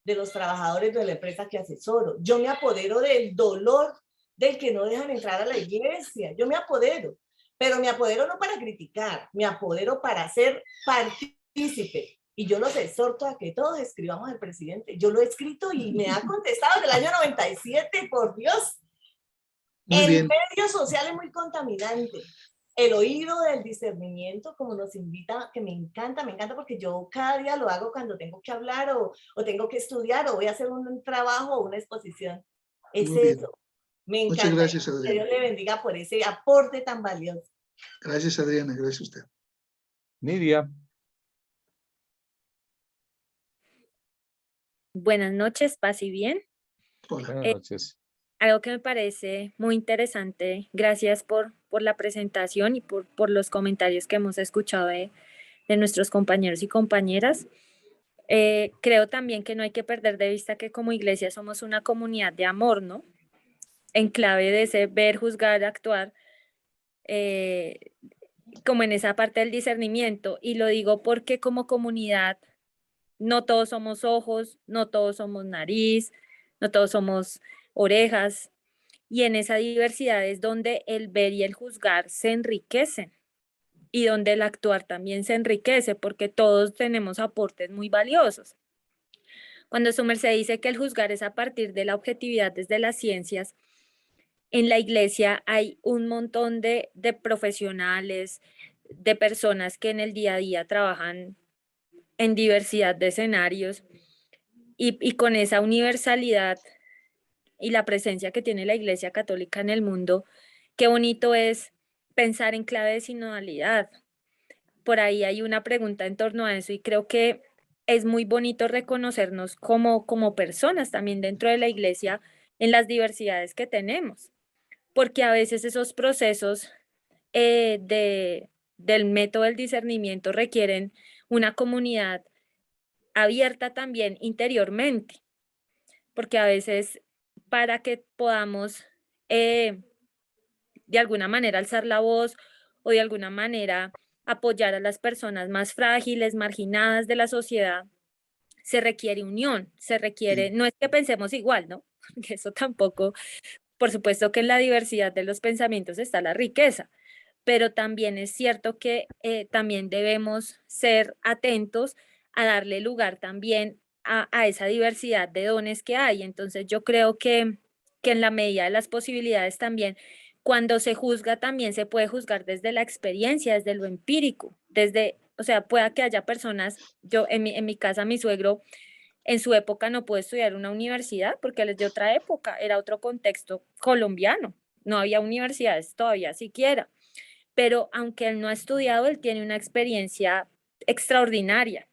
de los trabajadores de la empresa que asesoro. Yo me apodero del dolor del que no dejan entrar a la iglesia. Yo me apodero, pero me apodero no para criticar, me apodero para ser partícipe. Y yo los exhorto a que todos escribamos al presidente. Yo lo he escrito y me ha contestado desde el año 97, por Dios. Muy bien. El medio social es muy contaminante. El oído del discernimiento, como nos invita, que me encanta porque yo cada día lo hago cuando tengo que hablar o tengo que estudiar o voy a hacer un trabajo o una exposición. Es eso. Me encanta. Muchas gracias, Que Adriana. Dios le bendiga por ese aporte tan valioso. Gracias, Adriana. Gracias a usted. Nidia. Buenas noches, paz y bien. Hola. Buenas noches. Algo que me parece muy interesante, gracias por la presentación y por los comentarios que hemos escuchado de nuestros compañeros y compañeras. Creo también que no hay que perder de vista que como iglesia somos una comunidad de amor, ¿no? En clave de ese ver, juzgar, actuar, como en esa parte del discernimiento. Y lo digo porque como comunidad no todos somos ojos, no todos somos nariz, no todos somos orejas. Y en esa diversidad es donde el ver y el juzgar se enriquecen y donde el actuar también se enriquece porque todos tenemos aportes muy valiosos. Cuando su merced dice que el juzgar es a partir de la objetividad desde las ciencias, en la iglesia hay un montón de profesionales, de personas que en el día a día trabajan en diversidad de escenarios y con esa universalidad y la presencia que tiene la Iglesia Católica en el mundo, qué bonito es pensar en clave de sinodalidad. Por ahí hay una pregunta en torno a eso y creo que es muy bonito reconocernos como personas también dentro de la Iglesia en las diversidades que tenemos, porque a veces esos procesos del método del discernimiento requieren una comunidad abierta también interiormente, porque a veces para que podamos de alguna manera alzar la voz o de alguna manera apoyar a las personas más frágiles, marginadas de la sociedad, se requiere unión, se requiere, no es que pensemos igual, ¿no? Porque eso tampoco, por supuesto que en la diversidad de los pensamientos está la riqueza, pero también es cierto que también debemos ser atentos a darle lugar también a esa diversidad de dones que hay. Entonces yo creo que en la medida de las posibilidades también, cuando se juzga también se puede juzgar desde la experiencia, desde lo empírico, o sea, pueda que haya personas, yo en mi casa mi suegro en su época no pudo estudiar una universidad porque él es de otra época, era otro contexto colombiano, no había universidades todavía siquiera, pero aunque él no ha estudiado, él tiene una experiencia extraordinaria.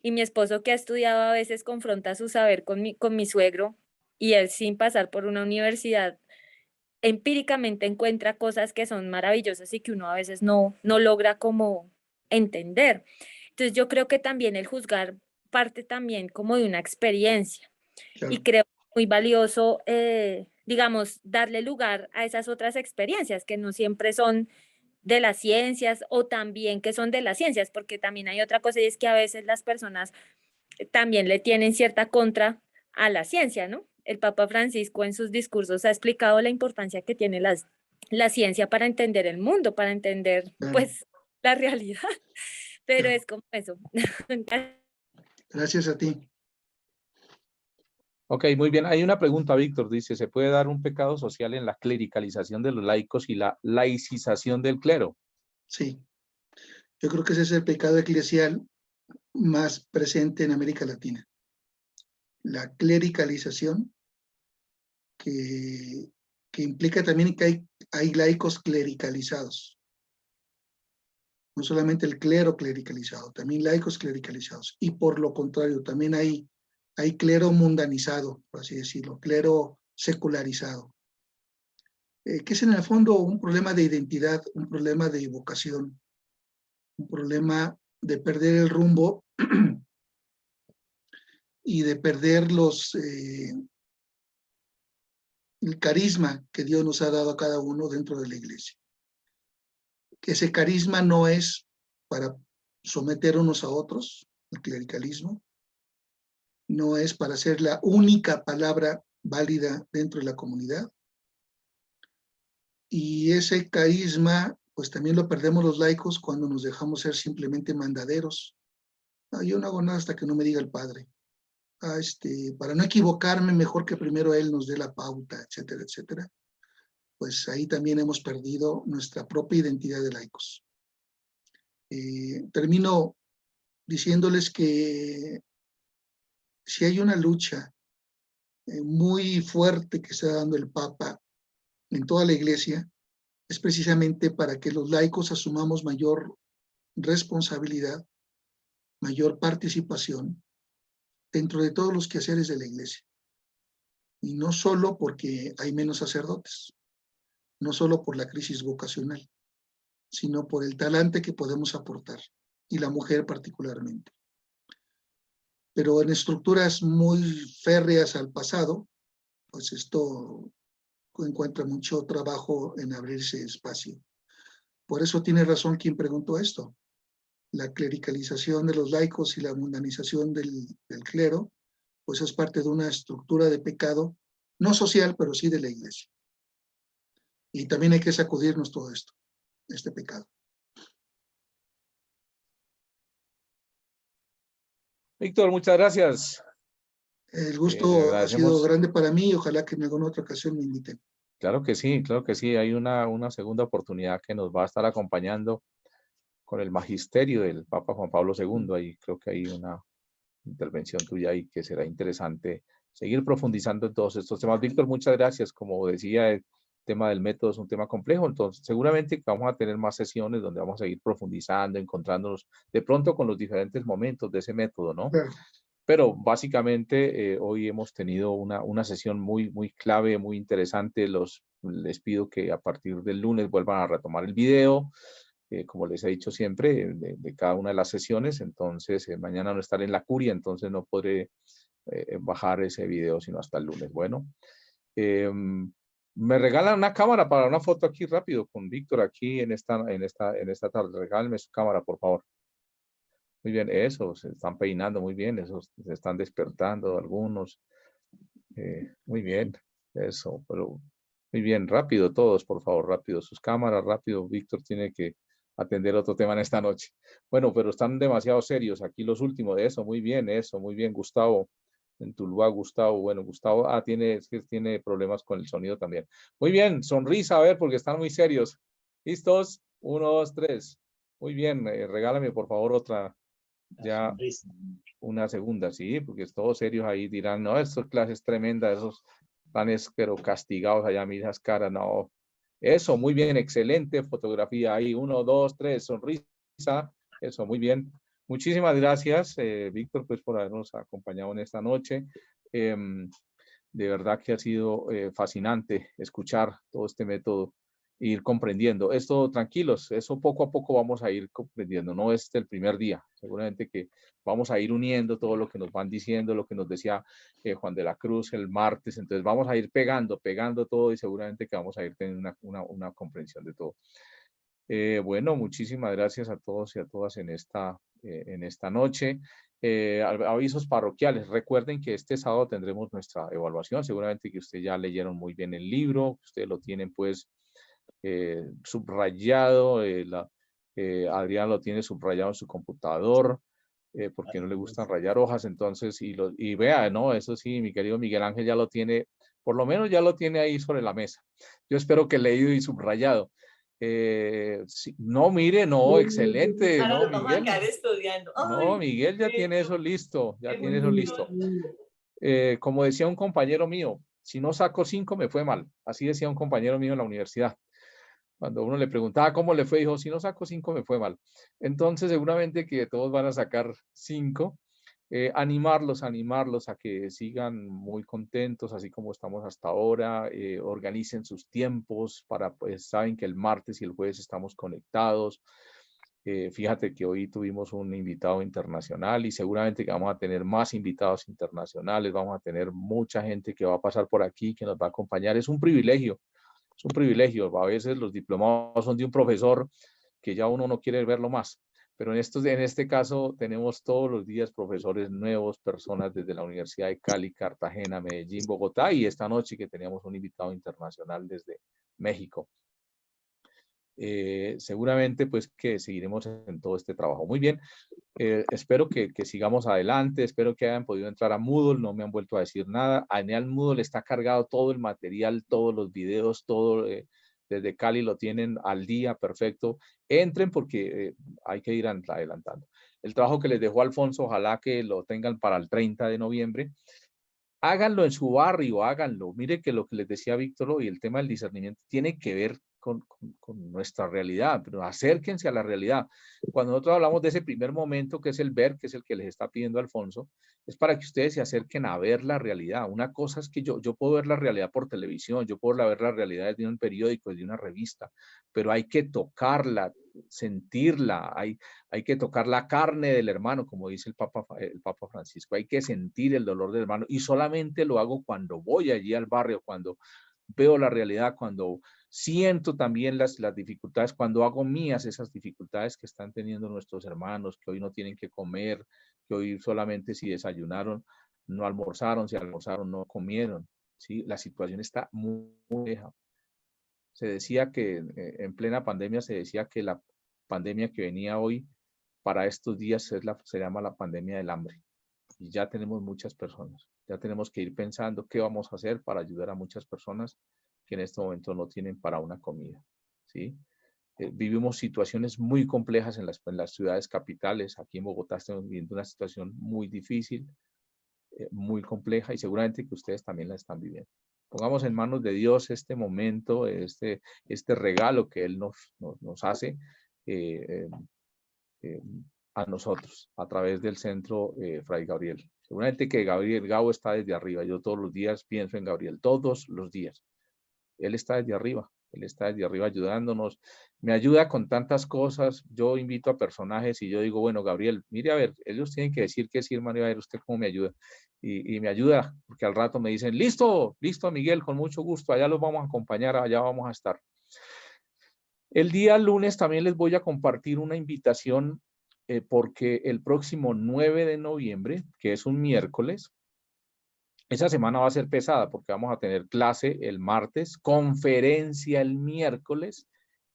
Y mi esposo que ha estudiado a veces confronta su saber con mi suegro y él sin pasar por una universidad empíricamente encuentra cosas que son maravillosas y que uno a veces no logra como entender. Entonces yo creo que también el juzgar parte también como de una experiencia Claro. y creo muy valioso, digamos, darle lugar a esas otras experiencias que no siempre son de las ciencias o también que son de las ciencias, porque también hay otra cosa y es que a veces las personas también le tienen cierta contra a la ciencia, ¿no? El Papa Francisco en sus discursos ha explicado la importancia que tiene la ciencia para entender el mundo, para entender, Claro. pues, la realidad. Pero Claro. es como eso. Gracias a ti. Ok, muy bien. Hay una pregunta, Víctor. Dice, ¿se puede dar un pecado social en la clericalización de los laicos y la laicización del clero? Sí. Yo creo que ese es el pecado eclesial más presente en América Latina. La clericalización, que implica también que hay laicos clericalizados. No solamente el clero clericalizado, también laicos clericalizados. Y por lo contrario, también hay clero mundanizado, por así decirlo, clero secularizado. Que es en el fondo un problema de identidad, un problema de vocación, un problema de perder el rumbo y de perder el carisma que Dios nos ha dado a cada uno dentro de la iglesia. Que ese carisma no es para someter unos a otros, el clericalismo, no es para ser la única palabra válida dentro de la comunidad. Y ese carisma, pues también lo perdemos los laicos cuando nos dejamos ser simplemente mandaderos. Yo no hago nada hasta que no me diga el padre. Para no equivocarme, mejor que primero él nos dé la pauta, etcétera, etcétera. Pues ahí también hemos perdido nuestra propia identidad de laicos. Termino diciéndoles que si hay una lucha muy fuerte que está dando el Papa en toda la iglesia, es precisamente para que los laicos asumamos mayor responsabilidad, mayor participación dentro de todos los quehaceres de la iglesia. Y no solo porque hay menos sacerdotes, no solo por la crisis vocacional, sino por el talante que podemos aportar, y la mujer particularmente. Pero en estructuras muy férreas al pasado, pues esto encuentra mucho trabajo en abrirse espacio. Por eso tiene razón quien preguntó esto. La clericalización de los laicos y la mundanización del clero, pues es parte de una estructura de pecado, no social, pero sí de la iglesia. Y también hay que sacudirnos todo esto, este pecado. Víctor, muchas gracias. El Le gusto ha sido agradecemos. grande para mí y ojalá que en alguna otra ocasión me inviten. Claro que sí, claro que sí. Hay una segunda oportunidad que nos va a estar acompañando con el magisterio del Papa Juan Pablo II. Ahí creo que hay una intervención tuya ahí que será interesante seguir profundizando en todos estos temas. Víctor, muchas gracias. Como decía, el tema del método es un tema complejo, entonces seguramente vamos a tener más sesiones donde vamos a seguir profundizando, encontrándonos de pronto con los diferentes momentos de ese método, ¿no? Claro. Pero básicamente hoy hemos tenido una sesión muy clave, muy interesante. Les pido que a partir del lunes vuelvan a retomar el video, como les he dicho siempre, de cada una de las sesiones. Entonces, mañana no estaré en la curia, entonces no podré bajar ese video sino hasta el lunes. Bueno, me regalan una cámara para una foto aquí rápido con Víctor aquí en esta tarde. Regálenme su cámara, por favor. Muy bien, eso, se están peinando muy bien, esos se están despertando algunos. Muy bien, eso, pero muy bien, rápido todos, por favor, rápido, sus cámaras, rápido. Víctor tiene que atender otro tema en esta noche. Bueno, pero están demasiado serios aquí los últimos de eso, muy bien, Gustavo. En Tuluá, Gustavo, bueno, Gustavo, es que tiene problemas con el sonido también. Muy bien, sonrisa, a ver, porque están muy serios. ¿Listos? 1, 2, 3. Muy bien, regálame por favor otra. Ya una segunda, sí, porque es todos serios ahí dirán, no, estas clases tremendas, esos planes pero castigados allá, mira esas caras, no. Eso, muy bien, excelente fotografía ahí, 1, 2, 3, sonrisa, eso, muy bien. Muchísimas gracias, Víctor, pues por habernos acompañado en esta noche. De verdad que ha sido fascinante escuchar todo este método ir comprendiendo. Esto, tranquilos, eso poco a poco vamos a ir comprendiendo, no es el primer día. Seguramente que vamos a ir uniendo todo lo que nos van diciendo, lo que nos decía Juan de la Cruz el martes. Entonces vamos a ir pegando todo y seguramente que vamos a ir teniendo una comprensión de todo. Bueno, muchísimas gracias a todos y a todas en esta noche. Avisos parroquiales. Recuerden que este sábado tendremos nuestra evaluación. Seguramente que ustedes ya leyeron muy bien el libro, ustedes lo tienen pues subrayado. Adrián lo tiene subrayado en su computador. Porque no le gustan rayar hojas, entonces, y vea, ¿no? Eso sí, mi querido Miguel Ángel ya lo tiene, por lo menos ya lo tiene ahí sobre la mesa. Yo espero que leído y subrayado. Sí, no, mire, no, excelente, Ahora no, lo vamos a Miguel. quedar estudiando. No, Ay, Miguel ya qué tiene eso listo, ya tiene eso lindo, listo. lindo. Como decía un compañero mío, si no saco 5 me fue mal. Así decía un compañero mío en la universidad. Cuando uno le preguntaba cómo le fue, dijo, si no saco 5 me fue mal. Entonces seguramente que todos van a sacar 5. Animarlos a que sigan muy contentos, así como estamos hasta ahora. Organicen sus tiempos para, pues saben que el martes y el jueves estamos conectados. Fíjate que hoy tuvimos un invitado internacional y seguramente que vamos a tener más invitados internacionales. Vamos a tener mucha gente que va a pasar por aquí, que nos va a acompañar. Es un privilegio. Es un privilegio. A veces los diplomados son de un profesor que ya uno no quiere verlo más. Pero en este caso tenemos todos los días profesores nuevos, personas desde la Universidad de Cali, Cartagena, Medellín, Bogotá y esta noche que teníamos un invitado internacional desde México. Seguramente pues que seguiremos en todo este trabajo. Muy bien, espero que sigamos adelante, espero que hayan podido entrar a Moodle, no me han vuelto a decir nada. En el Moodle está cargado todo el material, todos los videos, todo desde Cali lo tienen al día, perfecto. Entren porque hay que ir adelantando. El trabajo que les dejó Alfonso, ojalá que lo tengan para el 30 de noviembre. Háganlo en su barrio, háganlo. Mire que lo que les decía Víctor hoy, el tema del discernimiento tiene que ver con nuestra realidad, pero acérquense a la realidad. Cuando nosotros hablamos de ese primer momento, que es el ver, que es el que les está pidiendo Alfonso, es para que ustedes se acerquen a ver la realidad. Una cosa es que yo puedo ver la realidad por televisión, yo puedo ver la realidad de un periódico, de una revista, pero hay que tocarla, sentirla, hay que tocar la carne del hermano, como dice el Papa Francisco, hay que sentir el dolor del hermano y solamente lo hago cuando voy allí al barrio, cuando veo la realidad, cuando siento también las dificultades, cuando hago mías esas dificultades que están teniendo nuestros hermanos, que hoy no tienen que comer, que hoy solamente si desayunaron, no almorzaron, si almorzaron, no comieron. ¿Sí? La situación está muy compleja. Se decía que en plena pandemia, se decía que la pandemia que venía hoy para estos días se llama la pandemia del hambre. Y ya tenemos muchas personas. Ya tenemos que ir pensando qué vamos a hacer para ayudar a muchas personas que en este momento no tienen para una comida. ¿Sí? Vivimos situaciones muy complejas en las ciudades capitales. Aquí en Bogotá estamos viviendo una situación muy difícil, muy compleja y seguramente que ustedes también la están viviendo. Pongamos en manos de Dios este momento, este regalo que Él nos hace a nosotros a través del centro Fray Gabriel. Seguramente que Gabo está desde arriba. Yo todos los días pienso en Gabriel, todos los días. Él está desde arriba. Él está desde arriba ayudándonos. Me ayuda con tantas cosas. Yo invito a personajes y yo digo, bueno, Gabriel, mire a ver, ellos tienen que decir que sí, hermano, y a ver usted cómo me ayuda. Y me ayuda, porque al rato me dicen, listo, Miguel, con mucho gusto, allá los vamos a acompañar, allá vamos a estar. El día lunes también les voy a compartir una invitación porque el próximo 9 de noviembre, que es un miércoles, esa semana va a ser pesada porque vamos a tener clase el martes, conferencia el miércoles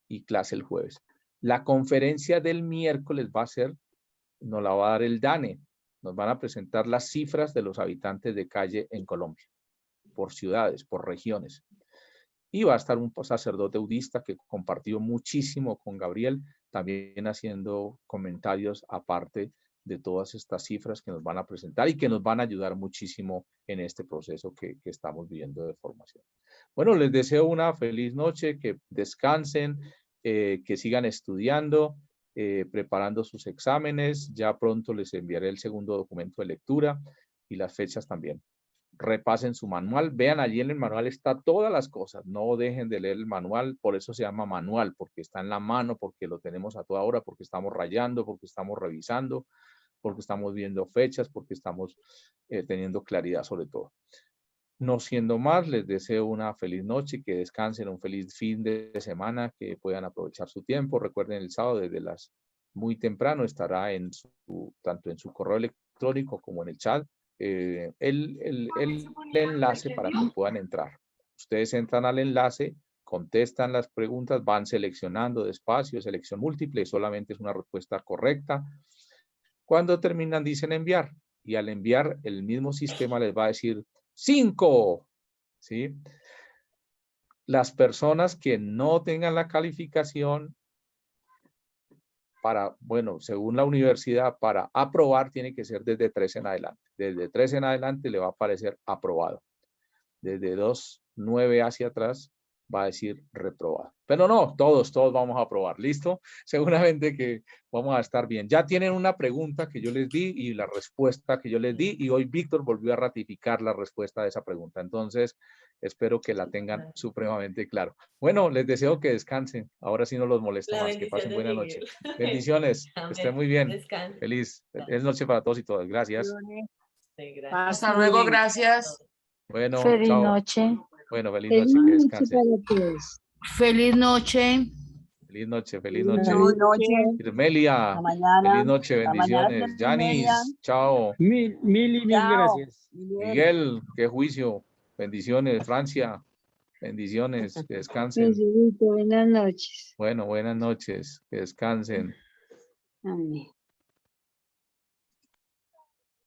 y clase el jueves. La conferencia del miércoles nos la va a dar el DANE. Nos van a presentar las cifras de los habitantes de calle en Colombia, por ciudades, por regiones. Y va a estar un sacerdote budista que compartió muchísimo con Gabriel, también haciendo comentarios aparte de todas estas cifras que nos van a presentar y que nos van a ayudar muchísimo en este proceso que estamos viviendo de formación. Bueno, les deseo una feliz noche, que descansen, que sigan estudiando, preparando sus exámenes. Ya pronto les enviaré el segundo documento de lectura y las fechas también. repasen su manual, vean allí en el manual está todas las cosas, no dejen de leer el manual, por eso se llama manual, porque está en la mano, porque lo tenemos a toda hora, porque estamos rayando, porque estamos revisando, porque estamos viendo fechas, porque estamos teniendo claridad sobre todo. No siendo más, les deseo una feliz noche, que descansen, un feliz fin de semana, que puedan aprovechar su tiempo. Recuerden, el sábado desde las muy temprano estará tanto en su correo electrónico como en el chat el enlace para que puedan entrar. Ustedes entran al enlace, contestan las preguntas, van seleccionando despacio, selección múltiple, solamente es una respuesta correcta. Cuando terminan dicen enviar y al enviar el mismo sistema les va a decir 5, ¿sí? Las personas que no tengan la calificación para, bueno, según la universidad, para aprobar tiene que ser desde 3 en adelante. Desde 3 en adelante le va a aparecer aprobado. Desde 2.9 hacia atrás va a decir reprobado. Pero no, todos vamos a aprobar. ¿Listo? Seguramente que vamos a estar bien. Ya tienen una pregunta que yo les di y la respuesta que yo les di y hoy Víctor volvió a ratificar la respuesta de esa pregunta. Entonces, espero que la tengan supremamente claro. Bueno, les deseo que descansen. Ahora sí no los molesto más. Que pasen buena noche. Bendiciones. Que estén muy bien. Feliz noche para todos y todas. Gracias. Hasta luego, gracias. Bueno, Feliz chao. noche. Bueno, feliz noche, que descansen. Feliz noche. Feliz noche, feliz noche. Feliz noche. Irmelia, Mañana. feliz noche, bendiciones. Yanis, chao. Mil y mil Chao. gracias. Miguel, qué juicio. Bendiciones, Francia. Bendiciones, que descansen. Buenas noches. Bueno, buenas noches, que descansen. Amén.